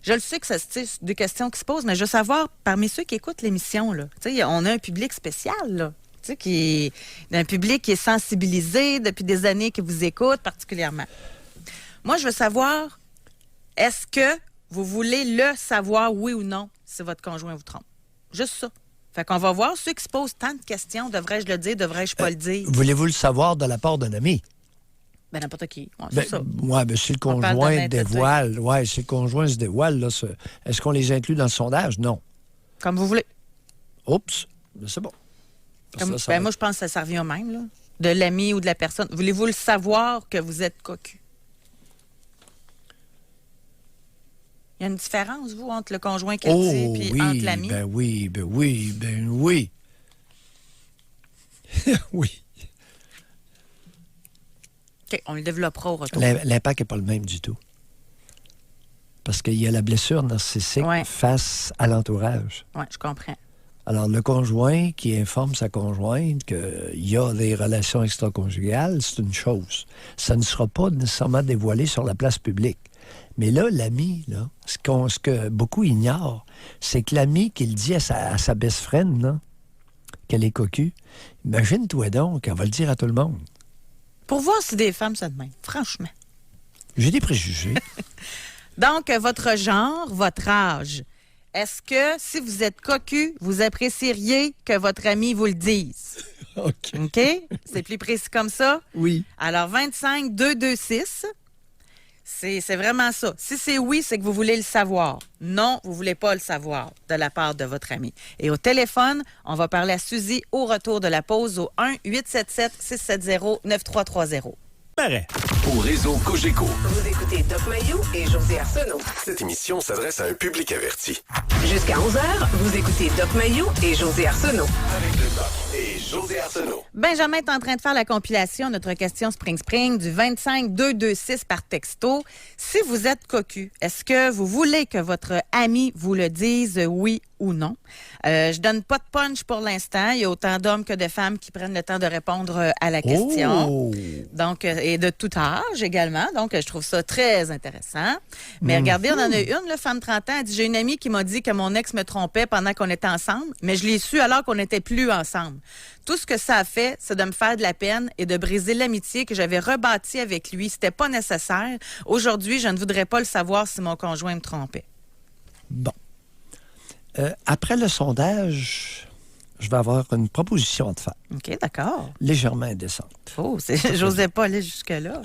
Je le sais que c'est des questions qui se posent, mais je veux savoir, parmi ceux qui écoutent l'émission, là, on a un public spécial, là, un public qui est sensibilisé depuis des années, qui vous écoute particulièrement. Moi, je veux savoir Est-ce que vous voulez le savoir, oui ou non, si votre conjoint vous trompe? Juste ça. Fait qu'on va voir ceux qui se posent tant de questions. Devrais-je le dire? Devrais-je pas le dire? Voulez-vous le savoir de la part d'un ami? Ben, n'importe qui. Ouais, c'est ça. Ouais, ben, si le On parle conjoint d'honnêteté. dévoile, si le conjoint se dévoile, là, est-ce qu'on les inclut dans le sondage? Non. Comme vous voulez. Oups, ben, c'est bon. Parce que ça va- Moi, je pense que ça revient au même, là. De l'ami ou de la personne. Voulez-vous le savoir que vous êtes cocu? Il y a une différence, vous, entre le conjoint qui le dit et oui, entre l'ami? ben oui. Oui. OK, on le développera au retour. L'impact n'est pas le même du tout. Parce qu'il y a la blessure narcissique Ouais. face à l'entourage. Oui, je comprends. Alors, le conjoint qui informe sa conjointe qu'il y a des relations extraconjugales, c'est une chose. Ça ne sera pas nécessairement dévoilé sur la place publique. Mais là, l'ami, là, ce que beaucoup ignorent, c'est que l'ami qui le dit à sa best friend, là, qu'elle est cocu, imagine-toi donc, elle va le dire à tout le monde. Pour voir si des femmes sont de même, franchement. J'ai des préjugés. Donc, votre genre, votre âge. Est-ce que, si vous êtes cocu, vous apprécieriez que votre ami vous le dise? OK. OK? C'est plus précis comme ça? Oui. Alors, 25-226, c'est vraiment ça. Si c'est oui, c'est que vous voulez le savoir. Non, vous ne voulez pas le savoir de la part de votre ami. Et au téléphone, on va parler à Suzy au retour de la pause au 1-877-670-9330. Au réseau Cogeco, Vous écoutez Doc Mayou et José Arsenault. cette émission s'adresse à un public averti. Jusqu'à 11h, vous écoutez Doc Mayou et José Arsenault. Avec le Doc et José Arsenault. Benjamin est en train de faire la compilation, notre question Spring du 25-226 par texto. Si vous êtes cocu, est-ce que vous voulez que votre ami vous le dise oui ou non? Je donne pas de punch pour l'instant. Il y a autant d'hommes que de femmes qui prennent le temps de répondre à la question. Oh! Donc, et de tout âge également. Donc, je trouve ça très intéressant. Mais regardez, on en a une, la femme de 30 ans, elle dit, j'ai une amie qui m'a dit que mon ex me trompait pendant qu'on était ensemble, mais je l'ai su alors qu'on n'était plus ensemble. Tout ce que ça a fait, c'est de me faire de la peine et de briser l'amitié que j'avais rebâtie avec lui. C'était pas nécessaire. Aujourd'hui, je ne voudrais pas le savoir si mon conjoint me trompait. Bon. Après le sondage, je vais avoir une proposition à te faire, OK, d'accord. légèrement indécente. Oh, j'osais pas aller jusque-là.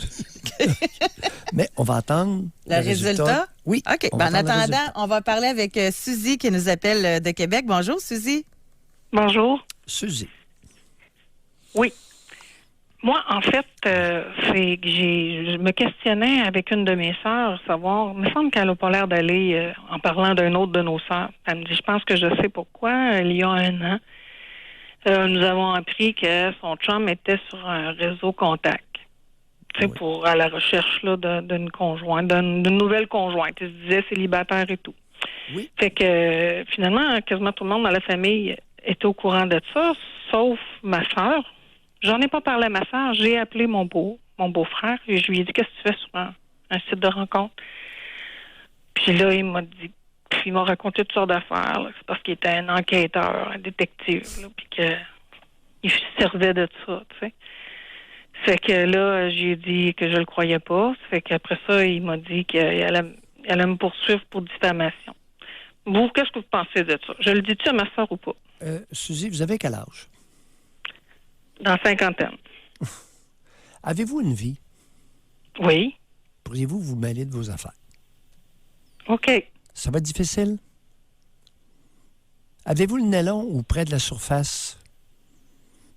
Mais on va attendre Le résultat? Oui. OK. on Ben, va en attendre le attendant, résultat. on va parler avec Suzy qui nous appelle de Québec. Bonjour, Suzy. Bonjour. Suzy. Oui. Moi, en fait, c'est que je me questionnais avec une de mes sœurs, savoir, il me semble qu'elle n'a pas l'air d'aller en parlant d'une autre de nos sœurs. Elle me dit, je pense que je sais pourquoi. Il y a 1 an, nous avons appris que son chum était sur un réseau contact. Tu sais, pour à la recherche là, d'une conjointe, d'une nouvelle conjointe. Il se disait célibataire et tout. Oui. Fait que finalement, quasiment tout le monde dans la famille était au courant de ça, sauf ma sœur. J'en ai pas parlé à ma sœur. J'ai appelé mon beau-frère et je lui ai dit, qu'est-ce que tu fais sur un site de rencontre? Puis là, il m'a dit, puis il m'a raconté toutes sortes d'affaires. Là. C'est parce qu'il était un enquêteur, un détective, là, puis qu'il se servait de ça, tu sais. Fait que là, j'ai dit que je le croyais pas. Fait qu'après ça, il m'a dit qu'elle allait me poursuivre pour diffamation. Vous, qu'est-ce que vous pensez de ça? Je le dis-tu à ma soeur ou pas? Suzy, vous avez quel âge? Dans 50 ans. Avez-vous une vie? Oui. Pourriez-vous vous mêler de vos affaires? OK. Ça va être difficile? Avez-vous le nez long ou près de la surface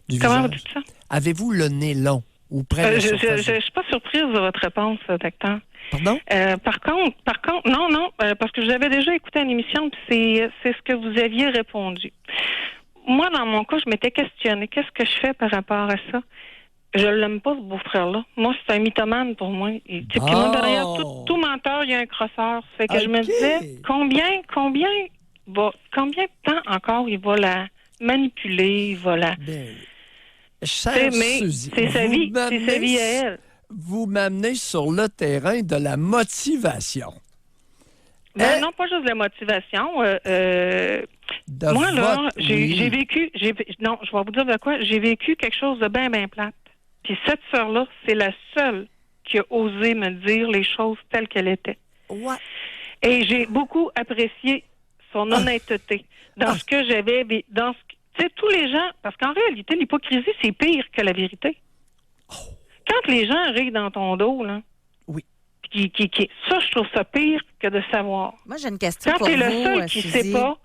du Comment vous visage? dites ça? Avez-vous le nez long ou près de la Je surface? suis pas surprise de votre réponse, docteur. Pardon? Par contre, non, parce que j'avais déjà écouté une émission, puis c'est ce que vous aviez répondu. Moi, dans mon cas, je m'étais questionnée. Qu'est-ce que je fais par rapport à ça? Je l'aime pas, ce beau-frère-là. Moi, c'est un mythomane pour moi. Et, puis moi, derrière tout menteur, il y a un crosseur. Fait que je me disais, combien de temps encore il va la manipuler, il va la... Chère mais Suzy, c'est sa vous vie m'amenez- à elle. Vous m'amenez sur le terrain de la motivation. Ben, non, pas juste la motivation. De Moi, là, votre- j'ai oui. vécu... Non, je vais vous dire de quoi. J'ai vécu quelque chose de bien, bien plate. Puis cette sœur-là, c'est la seule qui a osé me dire les choses telles qu'elles étaient. Ouais. Et j'ai beaucoup apprécié son honnêteté dans ce que j'avais... Tu sais, tous les gens... Parce qu'en réalité, l'hypocrisie, c'est pire que la vérité. Quand les gens rient dans ton dos, là... Oui. Ça, je trouve ça pire que de savoir. Moi, j'ai une question Quand pour t'es vous, le seul qui Suzy. sait pas...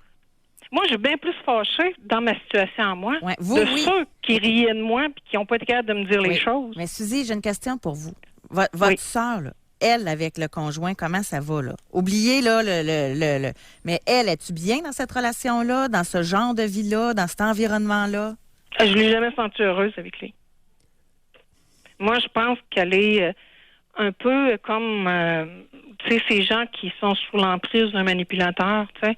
Moi, j'ai bien plus fâché dans ma situation à moi Ouais, vous, de oui. ceux qui riaient de moi et qui n'ont pas été capables de me dire Oui. les choses. Mais Suzy, j'ai une question pour vous. Oui. Votre sœur, là, elle, avec le conjoint, comment ça va, là? Oubliez, là, le... Mais elle, es-tu bien dans cette relation-là, dans ce genre de vie-là, dans cet environnement-là? Je ne l'ai jamais sentie heureuse avec lui. Moi, je pense qu'elle est un peu comme, tu sais, ces gens qui sont sous l'emprise d'un manipulateur, tu sais.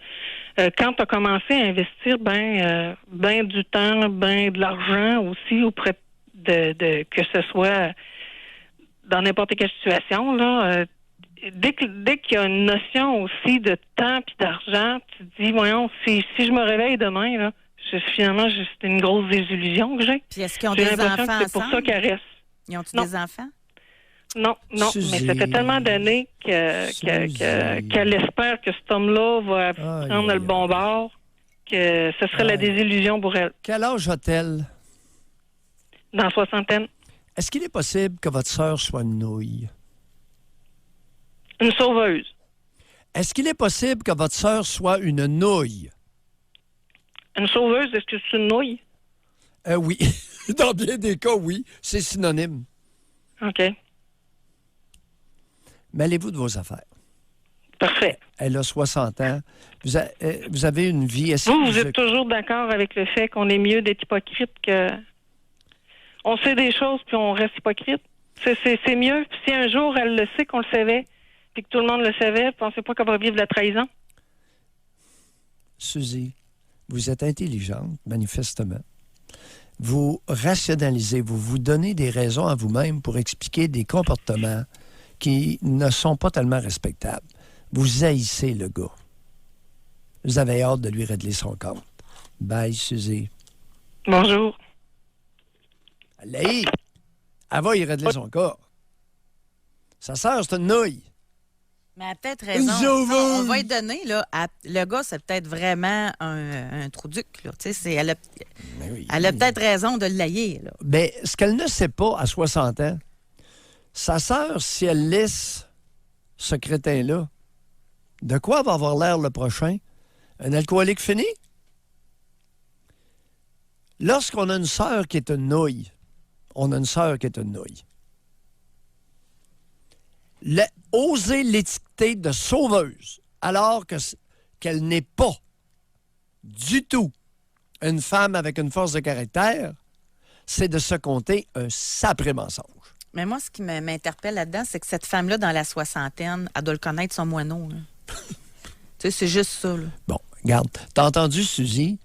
Quand tu as commencé à investir ben du temps, ben de l'argent aussi auprès de que ce soit dans n'importe quelle situation, là, dès qu'il y a une notion aussi de temps puis d'argent, tu te dis, voyons, si je me réveille demain, là, finalement, c'est une grosse désillusion que j'ai. Puis est-ce qu'ils ont J'ai des l'impression enfants que c'est pour ça ensemble? qu'elle reste. Ils ont-tu Non. des enfants? Non, Suzy. mais ça fait tellement d'années Suzy. qu'elle espère que cet homme-là va prendre aïe, le bon bord, que ce serait la Aïe. désillusion pour elle. Quel âge a-t-elle? Dans la soixantaine. Est-ce qu'il est possible que votre sœur soit une nouille? Une sauveuse. Est-ce qu'il est possible que votre sœur soit une nouille? Une sauveuse, est-ce que c'est une nouille? Oui. Dans bien des cas, oui. C'est synonyme. OK. Mêlez-vous de vos affaires. Parfait. Elle a 60 ans. Vous avez une vie... Vous êtes toujours d'accord avec le fait qu'on est mieux d'être hypocrite que... On sait des choses, puis on reste hypocrite. C'est mieux. Si un jour, elle le sait qu'on le savait, puis que tout le monde le savait, pensez pas qu'elle va vivre la trahison? Suzy, vous êtes intelligente, manifestement. Vous rationalisez, vous donnez des raisons à vous-même pour expliquer des comportements qui ne sont pas tellement respectables. Vous haïssez le gars. Vous avez hâte de lui régler son compte. Bye, Suzy. Bonjour. Allez, elle va y régler son cas. Sa sœur, c'est une nouille. Mais elle a peut-être Une raison. sauveuse. On va lui donner, là, le gars, c'est peut-être vraiment un trou-duc, là. Tu sais, elle a peut-être raison de l'haïr, là. Mais ce qu'elle ne sait pas à 60 ans, sa sœur, si elle laisse ce crétin-là, de quoi va avoir l'air le prochain? Un alcoolique fini? Lorsqu'on a une sœur qui est une nouille, on a une sœur qui est une nouille. Oser l'étiqueter de sauveuse, alors qu'elle n'est pas du tout une femme avec une force de caractère, c'est de se compter un sacré mensonge. Mais moi, ce qui m'interpelle là-dedans, c'est que cette femme-là, dans la soixantaine, elle doit le connaître, son moineau, là. Tu sais, c'est juste ça, là. Bon, regarde, t'as entendu Suzy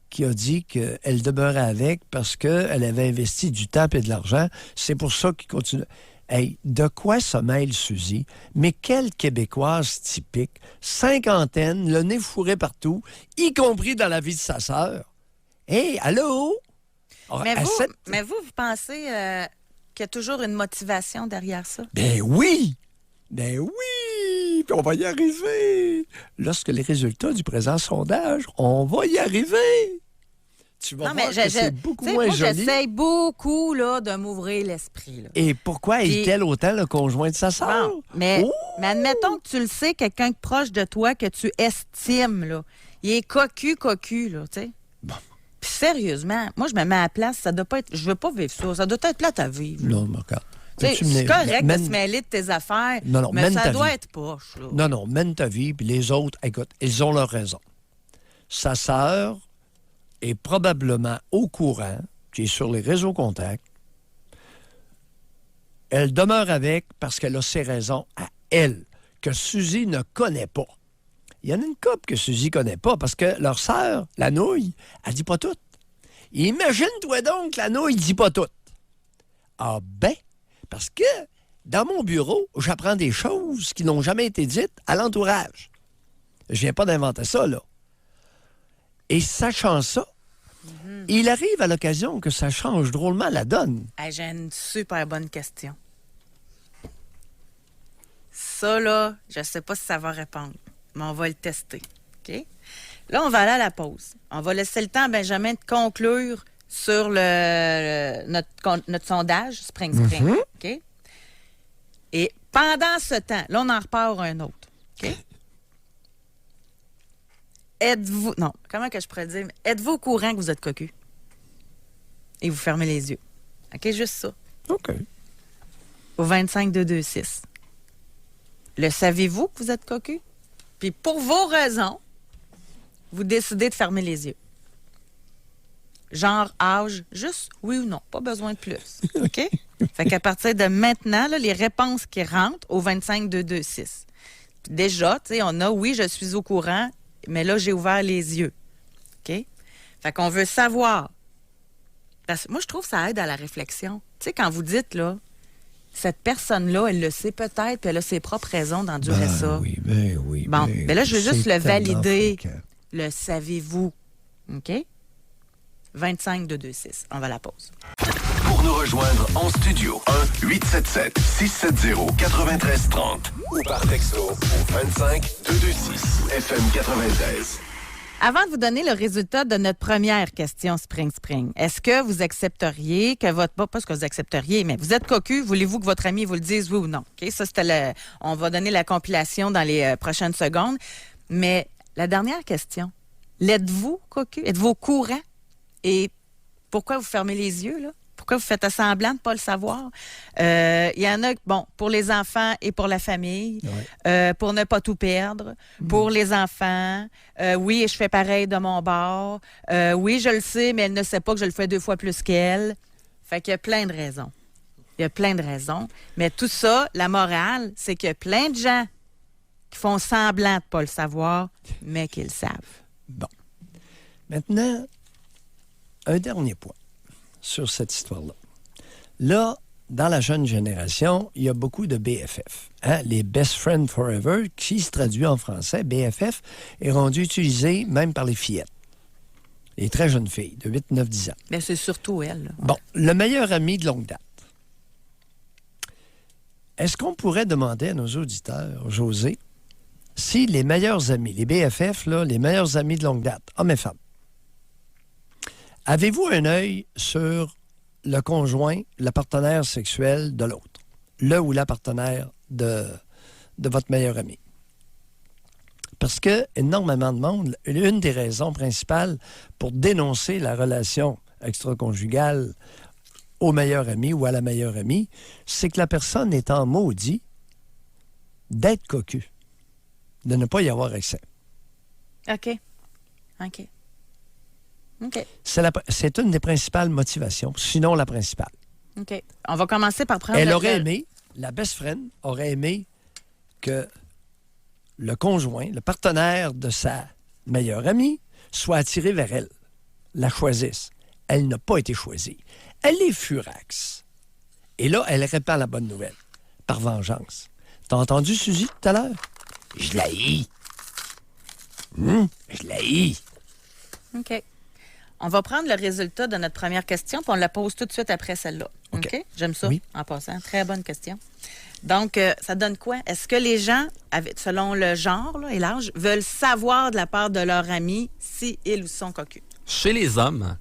qui a dit qu'elle demeurait avec parce qu'elle avait investi du temps et de l'argent. C'est pour ça qu'il continue. Hey, de quoi se mêle Suzy? Mais quelle Québécoise typique, cinquantaine, le nez fourré partout, y compris dans la vie de sa sœur. Hey, allô? Mais vous pensez qu'il y a toujours une motivation derrière ça? Ben oui! Ben oui! Puis on va y arriver! Lorsque les résultats du présent sondage, on va y arriver! Tu vas voir que c'est beaucoup moins joli. J'essaye beaucoup là, de m'ouvrir l'esprit. Là. Et pourquoi est-elle autant le conjoint de sa sœur? Bon, mais admettons que tu le sais, quelqu'un proche de toi que tu estimes, là, il est cocu, là, tu sais. Bon. Puis sérieusement, moi, je me mets à la place, ça doit pas être... Je veux pas vivre ça, ça doit être plate à vivre. Non, mais regarde. C'est correct de se mêler de tes affaires, mais ça doit être poche. Là. Non, mène ta vie, puis les autres, écoute, ils ont leur raison. Sa sœur est probablement au courant, qui est sur les réseaux contacts. Elle demeure avec parce qu'elle a ses raisons à elle, que Suzy ne connaît pas. Il y en a une couple que Suzy connaît pas parce que leur sœur, la nouille, elle dit pas tout. Imagine-toi donc que la nouille dit pas tout. Ah ben, parce que dans mon bureau, j'apprends des choses qui n'ont jamais été dites à l'entourage. Je viens pas d'inventer ça, là. Et sachant ça, il arrive à l'occasion que ça change drôlement la donne. Hey, j'ai une super bonne question. Ça, là, je ne sais pas si ça va répondre, mais on va le tester. OK? Là, on va aller à la pause. On va laisser le temps à Benjamin de conclure sur notre sondage Spring. OK? Et pendant ce temps, là, on en repart un autre. OK? Êtes-vous... Non, comment que je pourrais dire? Êtes-vous au courant que vous êtes cocu? Et vous fermez les yeux. OK? Juste ça. OK. Au 25-226. Le savez-vous que vous êtes cocu? Puis pour vos raisons, vous décidez de fermer les yeux. Genre, âge, juste oui ou non. Pas besoin de plus. OK? Fait qu'à partir de maintenant, là, les réponses qui rentrent au 25-226. Puis déjà, tu sais, on a oui, je suis au courant, mais là, j'ai ouvert les yeux. OK? Fait qu'on veut savoir. Parce que moi, je trouve que ça aide à la réflexion. Tu sais, quand vous dites, là, cette personne-là, elle le sait peut-être, puis elle a ses propres raisons d'endurer ça. Oui. Bon, mais là, je veux juste le valider. Fréquent. Le savez-vous? OK? 25-226. On va à la pause. Pour nous rejoindre en studio, 1-877-670-9330 ou par texto au 25226 FM 93. Avant de vous donner le résultat de notre première question Spring, est-ce que vous accepteriez que votre... Pas ce que vous accepteriez, mais vous êtes cocu, voulez-vous que votre ami vous le dise oui ou non? OK? Ça, c'était on va donner la compilation dans les prochaines secondes. Mais la dernière question, l'êtes-vous cocu? Êtes-vous au courant? Et pourquoi vous fermez les yeux, là? Pourquoi vous faites semblant de ne pas le savoir? Il y en a, bon, pour les enfants et pour la famille, pour ne pas tout perdre, pour les enfants, oui, et je fais pareil de mon bord, oui, je le sais, mais elle ne sait pas que je le fais 2 fois plus qu'elle. Fait qu'il y a plein de raisons. Il y a plein de raisons. Mais tout ça, la morale, c'est qu'il y a plein de gens qui font semblant de ne pas le savoir, mais qui le savent. Bon. Maintenant, un dernier point sur cette histoire-là. Là, dans la jeune génération, il y a beaucoup de BFF. Hein? Les Best Friends Forever, qui se traduit en français, BFF, est rendu utilisé même par les fillettes. Les très jeunes filles, de 8, 9, 10 ans. Mais c'est surtout elle. Là. Bon, le meilleur ami de longue date. Est-ce qu'on pourrait demander à nos auditeurs, José, si les meilleurs amis, les BFF, là, les meilleurs amis de longue date, hommes et femmes, avez-vous un œil sur le conjoint, le partenaire sexuel de l'autre? Le ou la partenaire de votre meilleur ami? Parce que énormément de monde, une des raisons principales pour dénoncer la relation extra-conjugale au meilleur ami ou à la meilleure amie, c'est que la personne est en maudit d'être cocu, de ne pas y avoir accès. OK. C'est une des principales motivations, sinon la principale. OK. On va commencer par prendre... Elle aurait aimé, la best friend aurait aimé que le conjoint, le partenaire de sa meilleure amie, soit attiré vers elle, la choisisse. Elle n'a pas été choisie. Elle est furax. Et là, elle répand la bonne nouvelle, par vengeance. T'as entendu Suzy tout à l'heure? Je la hais. Je la hais. OK. On va prendre le résultat de notre première question, puis on la pose tout de suite après celle-là. OK? J'aime ça, oui. En passant. Très bonne question. Donc, ça donne quoi? Est-ce que les gens, selon le genre là, et l'âge, veulent savoir de la part de leur ami si ils ou sont cocus? Chez les hommes,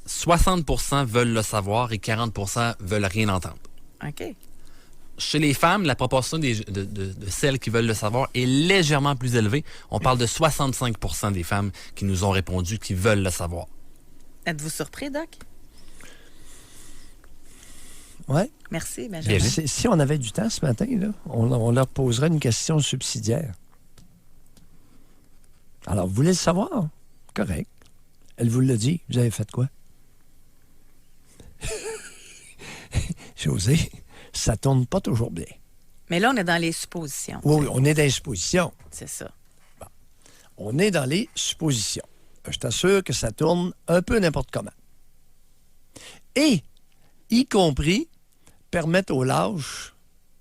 60% veulent le savoir et 40% veulent rien entendre. OK. Chez les femmes, la proportion de celles qui veulent le savoir est légèrement plus élevée. On parle de 65% des femmes qui nous ont répondu qui veulent le savoir. Êtes-vous surpris, Doc? Oui. Merci, Benjamin. Si on avait du temps ce matin, là, on leur poserait une question subsidiaire. Alors, vous voulez le savoir? Correct. Elle vous l'a dit. Vous avez fait quoi? José, ça tourne pas toujours bien. Mais là, on est dans les suppositions. Oui, on est dans les suppositions. C'est ça. Bon. On est dans les suppositions. Je t'assure que ça tourne un peu n'importe comment. Et, y compris, permettre aux lâches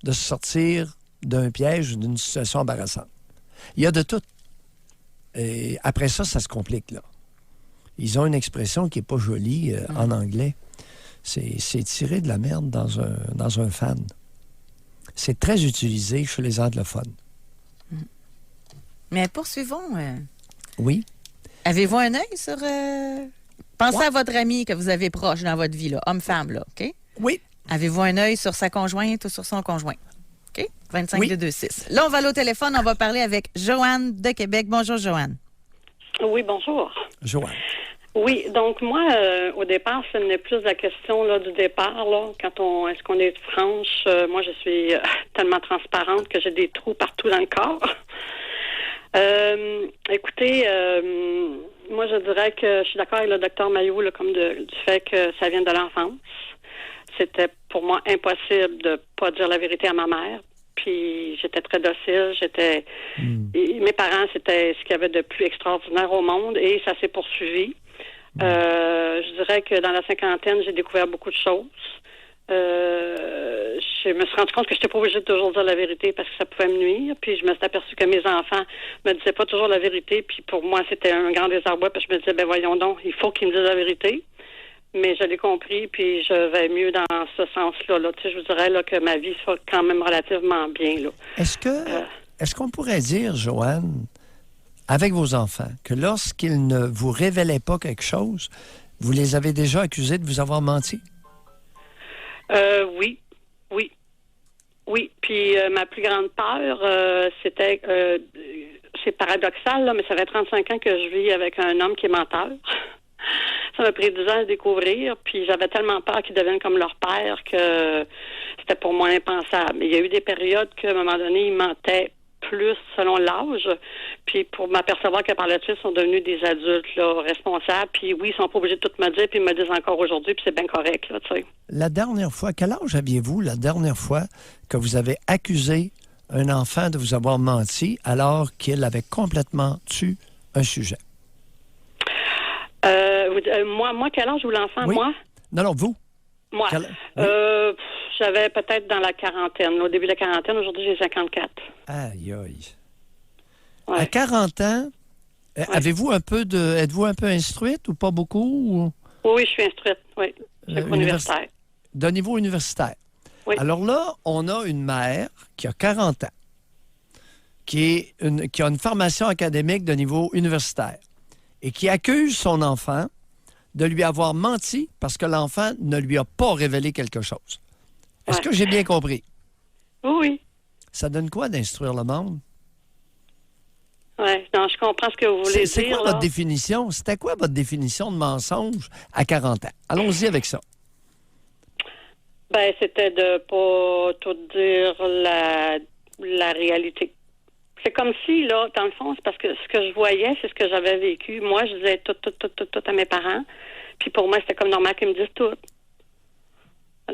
de sortir d'un piège ou d'une situation embarrassante. Il y a de tout. Et après ça, ça se complique, là. Ils ont une expression qui n'est pas jolie en anglais. C'est tirer de la merde dans un fan. c'est très utilisé chez les anglophones. Mais poursuivons. Oui. Avez-vous un œil sur... Pensez Ouais. à votre ami que vous avez proche dans votre vie, là, homme-femme, là, OK? Oui. Avez-vous un œil sur sa conjointe ou sur son conjoint? OK? 25 Oui. 226. Là, on va aller au téléphone. On va parler avec Joanne de Québec. Bonjour, Joanne. Oui, bonjour. Joanne. Oui, donc moi, au départ, ce n'est plus la question là, du départ. Là, est-ce qu'on est franche? Moi, je suis tellement transparente que j'ai des trous partout dans le corps. Écoutez, moi, je dirais que je suis d'accord avec le docteur Maillot là, du fait que ça vient de l'enfance. C'était pour moi impossible de pas dire la vérité à ma mère. Puis j'étais très docile. Et mes parents, c'était ce qu'il y avait de plus extraordinaire au monde et ça s'est poursuivi. Je dirais que dans la cinquantaine, j'ai découvert beaucoup de choses. Je me suis rendu compte que je n'étais pas obligée de toujours dire la vérité parce que ça pouvait me nuire. Puis je me suis aperçue que mes enfants me disaient pas toujours la vérité. Puis pour moi, c'était un grand désarroi. Puis je me disais, ben voyons donc, il faut qu'ils me disent la vérité. Mais je l'ai compris, puis je vais mieux dans ce sens-là. Là. Tu sais, je vous dirais là, que ma vie soit quand même relativement bien. Là. Est-ce qu'on pourrait dire, Joanne, avec vos enfants, que lorsqu'ils ne vous révélaient pas quelque chose, vous les avez déjà accusés de vous avoir menti? Oui. Oui. Puis ma plus grande peur, c'était... c'est paradoxal, là, mais ça fait 35 ans que je vis avec un homme qui est menteur. Ça m'a pris 10 ans à le découvrir, puis j'avais tellement peur qu'ils deviennent comme leur père que c'était pour moi impensable. Mais il y a eu des périodes qu'à un moment donné, ils mentaient plus selon l'âge, puis pour m'apercevoir que par la suite, ils sont devenus des adultes là, responsables, puis oui, ils sont pas obligés de tout me dire, puis ils me le disent encore aujourd'hui, puis c'est bien correct, là, tu sais. La dernière fois, quel âge aviez-vous la dernière fois que vous avez accusé un enfant de vous avoir menti alors qu'il avait complètement tué un sujet? Moi, quel âge ou l'enfant, Oui. moi? Non, vous. Moi. Oui. J'avais peut-être dans la quarantaine. Au début de la quarantaine, aujourd'hui, j'ai 54. Aïe, aïe. Ouais. À 40 ans, êtes-vous un peu instruite ou pas beaucoup? Ou... Oui, je suis instruite, oui. Je suis universitaire. De niveau universitaire. Oui. Alors là, on a une mère qui a 40 ans, qui a une formation académique de niveau universitaire et qui accuse son enfant de lui avoir menti parce que l'enfant ne lui a pas révélé quelque chose. Est-ce que j'ai bien compris? Oui. Ça donne quoi d'instruire le monde? Oui, non, je comprends ce que vous voulez dire. C'est quoi votre définition? C'était quoi votre définition de mensonge à 40 ans? Allons-y avec ça. Ben, c'était de pas tout dire la réalité. C'est comme si, là, dans le fond, c'est parce que ce que je voyais, c'est ce que j'avais vécu. Moi, je disais tout à mes parents. Puis pour moi, c'était comme normal qu'ils me disent tout.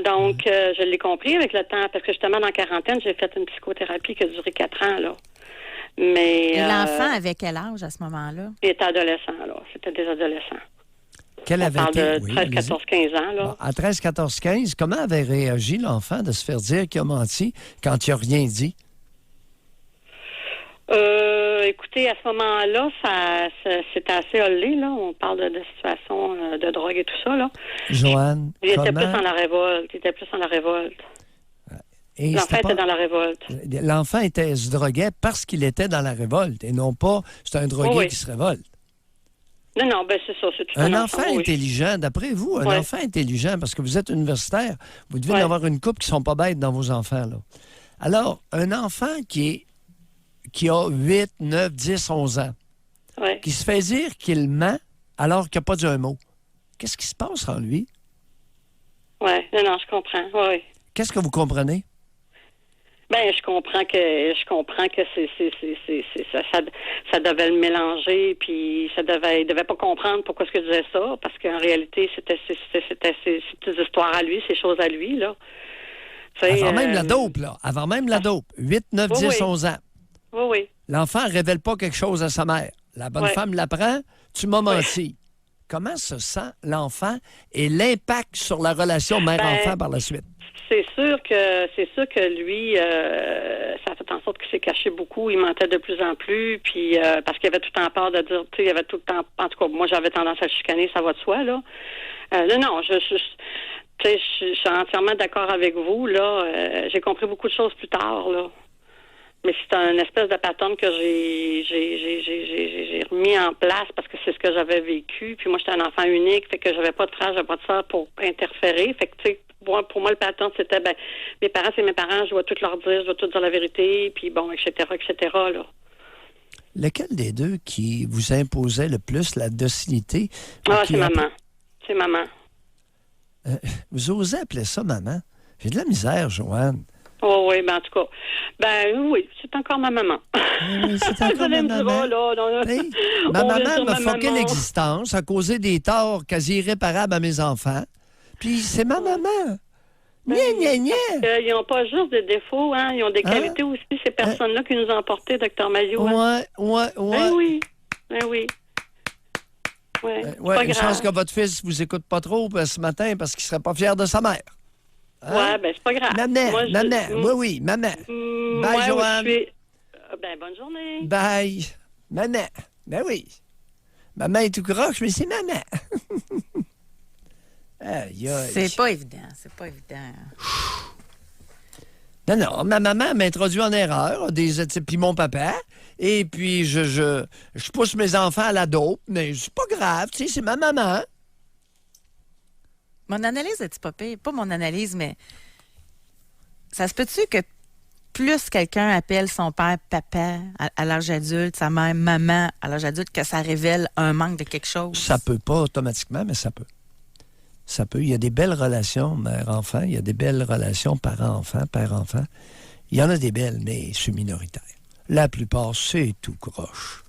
Donc, je l'ai compris avec le temps, parce que justement, dans la quarantaine, j'ai fait une psychothérapie qui a duré 4 ans, là. Mais... L'enfant avait quel âge à ce moment-là? Il était adolescent, là. C'était des adolescents. Quel On avait parle été? de 13, 14, 15 ans, là. Bon, à 13, 14, 15, comment avait réagi l'enfant de se faire dire qu'il a menti quand il n'a rien dit? Écoutez, à ce moment-là, c'était assez hollé, là. On parle de situation de drogue et tout ça, là. Joanne, Il était plus dans la révolte. Et l'enfant était dans la révolte. L'enfant se droguait parce qu'il était dans la révolte et non pas c'est un drogué qui se révolte. Non, ben c'est ça. C'est tout un enfant intelligent, d'après vous, un enfant intelligent, parce que vous êtes universitaire, vous devez en avoir une couple qui ne sont pas bêtes dans vos enfants, là. Alors, un enfant qui a 8, 9, 10, 11 ans, qui se fait dire qu'il ment alors qu'il n'a pas dit un mot, qu'est-ce qui se passe en lui? Oui, non, je comprends, oui. Qu'est-ce que vous comprenez? Ben, je comprends que ça devait le mélanger, puis il devait pas comprendre pourquoi est-ce que je disais ça, parce qu'en réalité, c'était ses histoires à lui, ses choses à lui, là. Avant même la dope, là. Avant même la dope. 8, 9, 10, 11 ans. Oui. L'enfant ne révèle pas quelque chose à sa mère. La bonne femme l'apprend, tu m'as menti. Comment se sent l'enfant et l'impact sur la relation mère-enfant par la suite? C'est sûr que lui, ça a fait en sorte qu'il s'est caché beaucoup. Il mentait de plus en plus, puis parce qu'il avait tout le temps peur de dire, tu sais, il avait tout le temps, en tout cas, moi j'avais tendance à le chicaner, ça va de soi, là. Non, Tu sais, je suis entièrement d'accord avec vous, là. J'ai compris beaucoup de choses plus tard, là. Mais c'est une espèce de patente que j'ai remis en place parce que c'est ce que j'avais vécu. Puis moi, j'étais un enfant unique, fait que j'avais pas de frère, j'avais pas de sœur pour interférer. Fait que, tu sais, pour moi, le patente, c'était, mes parents, c'est mes parents, je dois tout leur dire, je dois tout dire la vérité, puis bon, etc., là. Lequel des deux qui vous imposait le plus la docilité? C'est maman. C'est maman. Vous osez appeler ça maman? J'ai de la misère, Joanne. Oh oui, en tout cas. Oui, c'est encore ma maman. Oui, c'est encore ma maman. Ma maman m'a foqué l'existence, a causé des torts quasi irréparables à mes enfants. Puis c'est ma maman. Ils n'ont pas juste des défauts, hein. Ils ont des qualités aussi, ces personnes-là qui nous ont portés, Dr. Maillot. Ouais. Oui. Une chance que votre fils vous écoute pas trop ce matin parce qu'il serait pas fier de sa mère. Hein? Ouais, c'est pas grave. Maman. Oui, maman. Bye, Joanne. Bonne journée. Bye. Maman. Ben oui. Maman est tout croche, mais c'est maman. Aïe. C'est pas évident. Non, ma maman m'a introduit en erreur, puis mon papa, et puis je pousse mes enfants à la dope, mais c'est pas grave, tu sais, c'est ma maman. Mon analyse est pas pire. Pas mon analyse, mais ça se peut-tu que plus quelqu'un appelle son père papa à l'âge adulte, sa mère maman à l'âge adulte, que ça révèle un manque de quelque chose? Ça peut pas automatiquement, mais ça peut. Ça peut. Il y a des belles relations mère-enfant, il y a des belles relations parent-enfant, père-enfant. Il y en a des belles, mais c'est minoritaire. La plupart, c'est tout croche.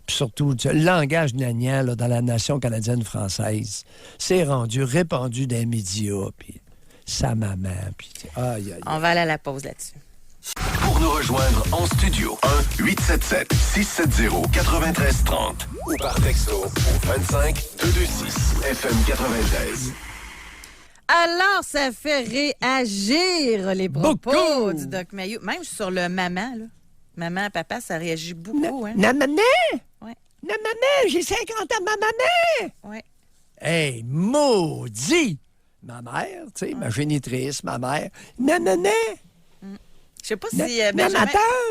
Puis surtout, le langage gnagnan là, dans la nation canadienne-française, c'est répandu dans les médias, puis sa maman, puis aïe. On va aller à la pause là-dessus. Pour nous rejoindre en studio, 1-877-670-9330 ou par texto au 25-226 FM 93. Alors, ça fait réagir les propos beaucoup du Doc Maillot. Même sur le maman, là. Maman, papa, ça réagit beaucoup, hein? Maman! Ouais. Maman, j'ai 50 ans, ma maman! Ouais. Hey, maudit! Ma mère, tu sais, ma génitrice, ma mère. Maman! Je sais pas si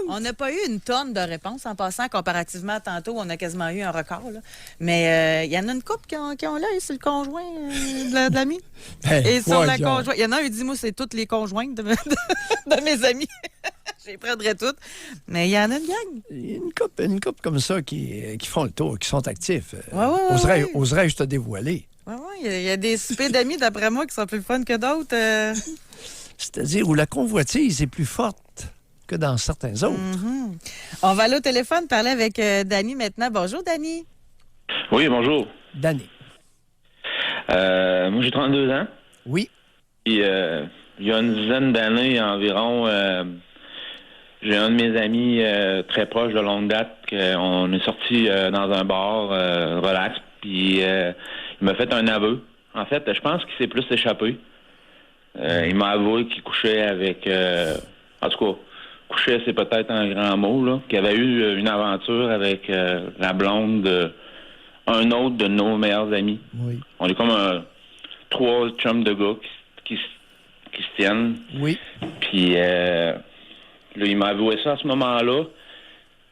on n'a pas eu une tonne de réponses en passant comparativement à tantôt, on a quasiment eu un record. Là. Mais il y en a une couple qui ont l'œil sur le conjoint de l'ami. Et sur la conjointe. Il y en a un qui dit, moi, c'est toutes les conjointes de mes amis. Je les prendrais toutes. Mais il y en a une gang. Une couple comme ça qui font le tour, qui sont actifs. Oserais-je te dévoiler? Oui, il y a des soupers d'amis, d'après moi, qui sont plus fun que d'autres. C'est-à-dire où la convoitise est plus forte que dans certains autres. Mm-hmm. On va aller au téléphone parler avec Danny maintenant. Bonjour, Danny. Oui, bonjour. Danny. Moi, j'ai 32 ans. Oui. Et, il y a une dizaine d'années environ, j'ai un de mes amis très proche de longue date. On est sorti dans un bar relax. Puis il m'a fait un aveu. En fait, je pense qu'il s'est plus échappé. Il m'a avoué qu'il couchait avec... en tout cas, couchait, c'est peut-être un grand mot, là. Qu'il avait eu une aventure avec la blonde d'un autre de nos meilleurs amis. Oui. On est comme 3 chums de gars qui se tiennent. Oui. Puis là, il m'a avoué ça à ce moment-là.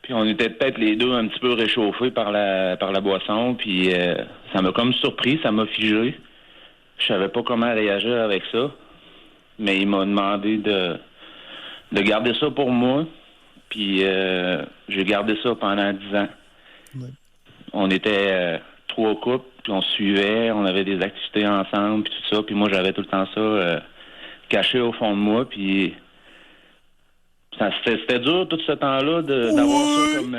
Puis on était peut-être les deux un petit peu réchauffés par la boisson. Puis ça m'a comme surpris, ça m'a figé. Je savais pas comment réagir avec ça. Mais il m'a demandé de garder ça pour moi. Puis j'ai gardé ça pendant 10 ans. Oui. On était 3 couples, puis on se suivait, on avait des activités ensemble, puis tout ça. Puis moi, j'avais tout le temps ça caché au fond de moi. Puis c'était dur tout ce temps-là d'avoir ça comme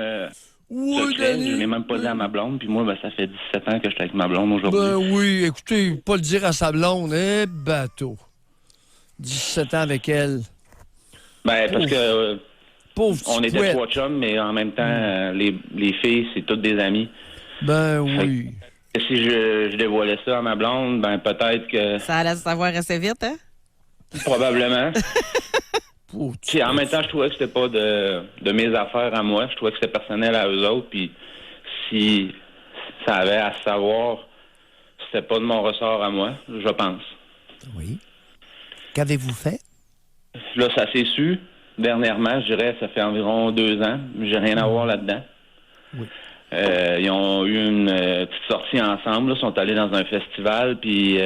secret. Je l'ai même pas dit à ma blonde. Puis moi, ça fait 17 ans que je suis avec ma blonde aujourd'hui. Ben oui, écoutez, pas le dire à sa blonde, bateau. 17 ans avec elle. Ben, parce que on était 3 chums, mais en même temps, les filles, c'est toutes des amies. Ben oui. Si je dévoilais ça à ma blonde, ben peut-être que... Ça allait se savoir assez vite, hein? Probablement. Puis en même temps, je trouvais que c'était pas de mes affaires à moi. Je trouvais que c'était personnel à eux autres. Puis si ça avait à savoir, c'était pas de mon ressort à moi, je pense. Oui. Qu'avez-vous fait? Là, ça s'est su. Dernièrement, je dirais, ça fait environ 2 ans. J'ai rien à voir là-dedans. Oui. Ils ont eu une petite sortie ensemble. Ils sont allés dans un festival, puis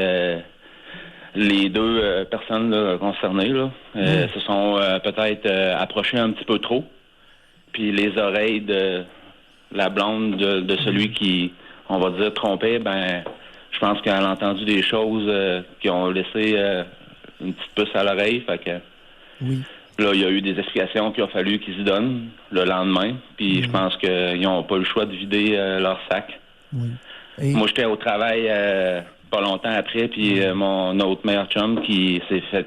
les deux personnes là, concernées là, se sont peut-être approchées un petit peu trop. Puis les oreilles de la blonde de celui qui, on va dire, trompait, ben, je pense qu'elle a entendu des choses qui ont laissé une petite puce à l'oreille. Fait que Oui. là, il y a eu des explications qu'il a fallu qu'ils se donnent le lendemain. Puis je pense qu'ils n'ont pas eu le choix de vider leur sac. Oui. Et... Moi, j'étais au travail pas longtemps après, puis mon autre meilleur chum qui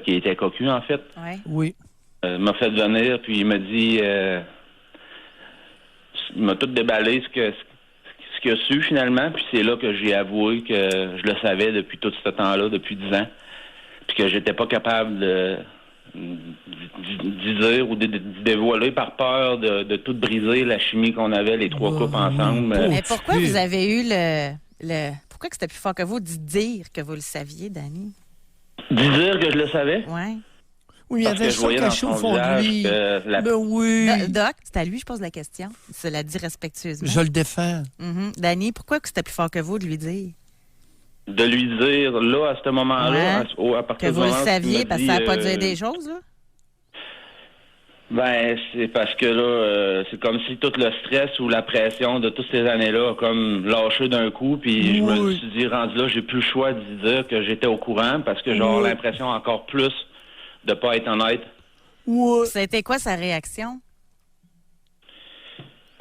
était cocu, en fait, Oui. m'a fait venir, puis il m'a dit... il m'a tout déballé ce qu'il a su, finalement, puis c'est là que j'ai avoué que je le savais depuis tout ce temps-là, depuis 10 ans, puis que j'étais pas capable d'y dire ou de dévoiler par peur de tout briser la chimie qu'on avait, les 3 couples ensemble. Mais pourquoi vous avez eu pourquoi que c'était plus fort que vous d'y dire que vous le saviez, Danny? D'y dire que je le savais? Oui. Oui, il y avait ça caché au fond de lui. Ben oui. Doc, c'est à lui, je pose la question. Cela dit respectueusement. Je le défends. Danny, pourquoi que c'était plus fort que vous de lui dire? De lui dire, là, à ce moment-là, à partir que du vous le moment saviez, parce que ça n'a pas dû des choses, là? Ben, c'est parce que là, c'est comme si tout le stress ou la pression de toutes ces années-là a comme lâché d'un coup, puis je me suis dit, rendu là, j'ai plus le choix de dire que j'étais au courant, parce que j'aurais l'impression encore plus de pas être honnête. C'était quoi sa réaction?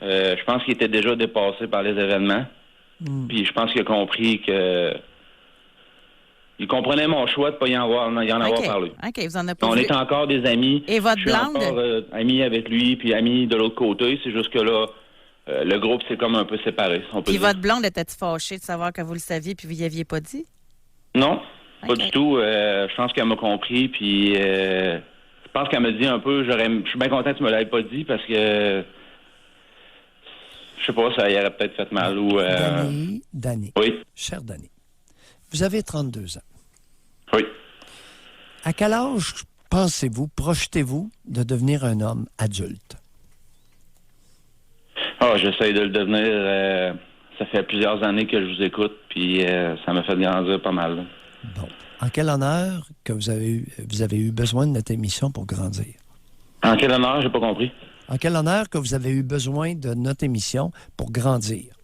Je pense qu'il était déjà dépassé par les événements, puis je pense qu'il a compris que... Il comprenait mon choix de ne pas y en avoir parlé. OK, vous en avez pas On est encore des amis. Et votre blonde? Je suis encore ami avec lui, puis ami de l'autre côté. C'est juste que là, le groupe s'est comme un peu séparé. Puis votre blonde était-elle fâchée de savoir que vous le saviez puis vous n'y aviez pas dit? Non, pas du tout. Je pense qu'elle m'a compris, puis je pense qu'elle m'a dit un peu, je suis bien content que tu me l'aies pas dit, parce que je sais pas, ça y aurait peut-être fait mal. Ou, Danny. Oui. Cher Danny, vous avez 32 ans. Oui. À quel âge pensez-vous, projetez-vous de devenir un homme adulte? J'essaie de le devenir. Ça fait plusieurs années que je vous écoute, puis ça m'a fait grandir pas mal. Là. Bon. En quel honneur que vous avez eu besoin de notre émission pour grandir? En quel honneur? J'ai pas compris. En quel honneur que vous avez eu besoin de notre émission pour grandir?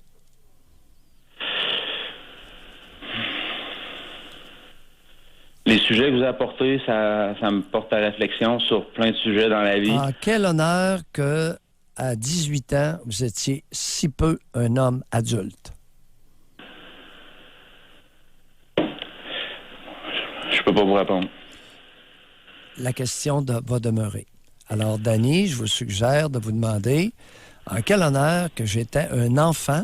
Les sujets que vous apportez, ça me porte à réflexion sur plein de sujets dans la vie. En quel honneur que, à 18 ans, vous étiez si peu un homme adulte? Je peux pas vous répondre. La question va demeurer. Alors, Danny, je vous suggère de vous demander en quel honneur que j'étais un enfant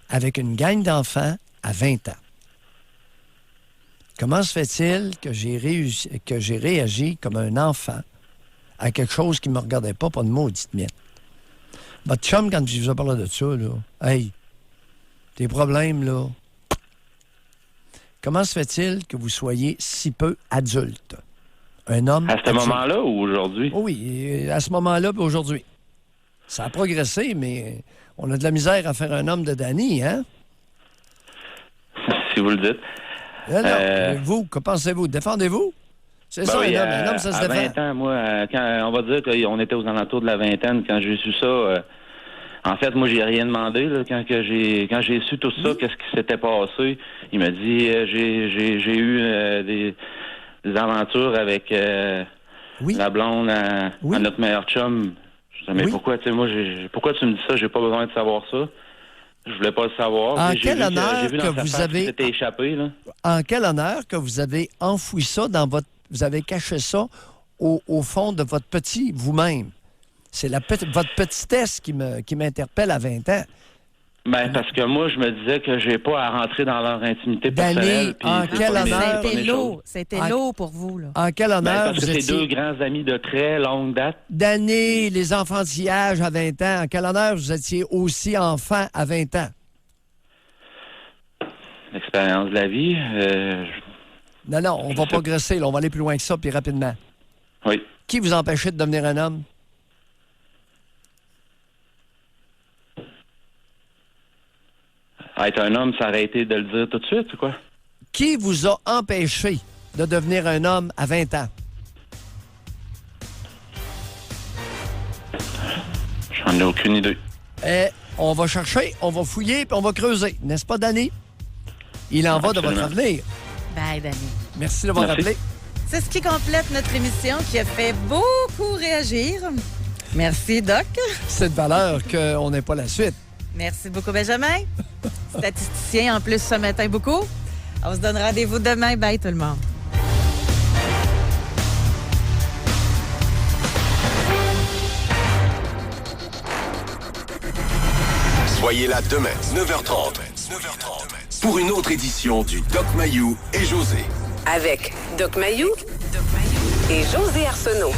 avec une gang d'enfants à 20 ans. Comment se fait-il que j'ai réagi comme un enfant à quelque chose qui ne me regardait pas de maudite miette? Votre chum, quand je vous ai parlé de ça, là, hey, tes problèmes, là. Comment se fait-il que vous soyez si peu adulte? Un homme à ce adulte. moment-là ou aujourd'hui? Oh oui, à ce moment-là et aujourd'hui. Ça a progressé, mais on a de la misère à faire un homme de Danny, hein? Si vous le dites. Non, vous, que pensez-vous? Défendez-vous? C'est ça, oui, un homme, ça se à défend. 20 ans, moi, quand on va dire qu'on était aux alentours de la vingtaine, quand j'ai su ça, en fait, moi, j'ai rien demandé. Là, quand j'ai su tout ça, qu'est-ce qui s'était passé, il m'a dit, j'ai eu des aventures avec la blonde à notre meilleur chum. Je disais, mais pourquoi, tu sais, moi, pourquoi tu me dis ça? J'ai pas besoin de savoir ça. Je voulais pas le savoir. En quel honneur que vous avez échappé, là. En quel honneur que vous avez enfoui ça dans vous avez caché ça au fond de votre petit vous-même. C'est votre petitesse qui m'interpelle à 20 ans. Ben, parce que moi, je me disais que j'ai pas à rentrer dans leur intimité personnelle. En quel honneur... C'était lourd pour vous, là. En quel honneur parce que c'est deux grands amis de très longue date. Danny, les enfantillages à 20 ans. En quel honneur vous étiez aussi enfant à 20 ans? L'expérience de la vie. Non, on va progresser. Là, on va aller plus loin que ça, puis rapidement. Oui. Qui vous empêchait de devenir un homme? Être un homme, ça aurait été de le dire tout de suite, ou quoi? Qui vous a empêché de devenir un homme à 20 ans? J'en ai aucune idée. On va chercher, on va fouiller, puis on va creuser. N'est-ce pas, Danny? Il en va de votre avenir. Bye, Danny. Merci d'avoir appelé. C'est ce qui complète notre émission qui a fait beaucoup réagir. Merci, Doc. C'est de valeur qu'on n'ait pas la suite. Merci beaucoup, Benjamin. Statisticien en plus ce matin, beaucoup. On se donne rendez-vous demain. Bye, tout le monde. Soyez là demain, 9h30. Pour une autre édition du Doc Mayou et José. Avec Doc Mayou et José Arsenault.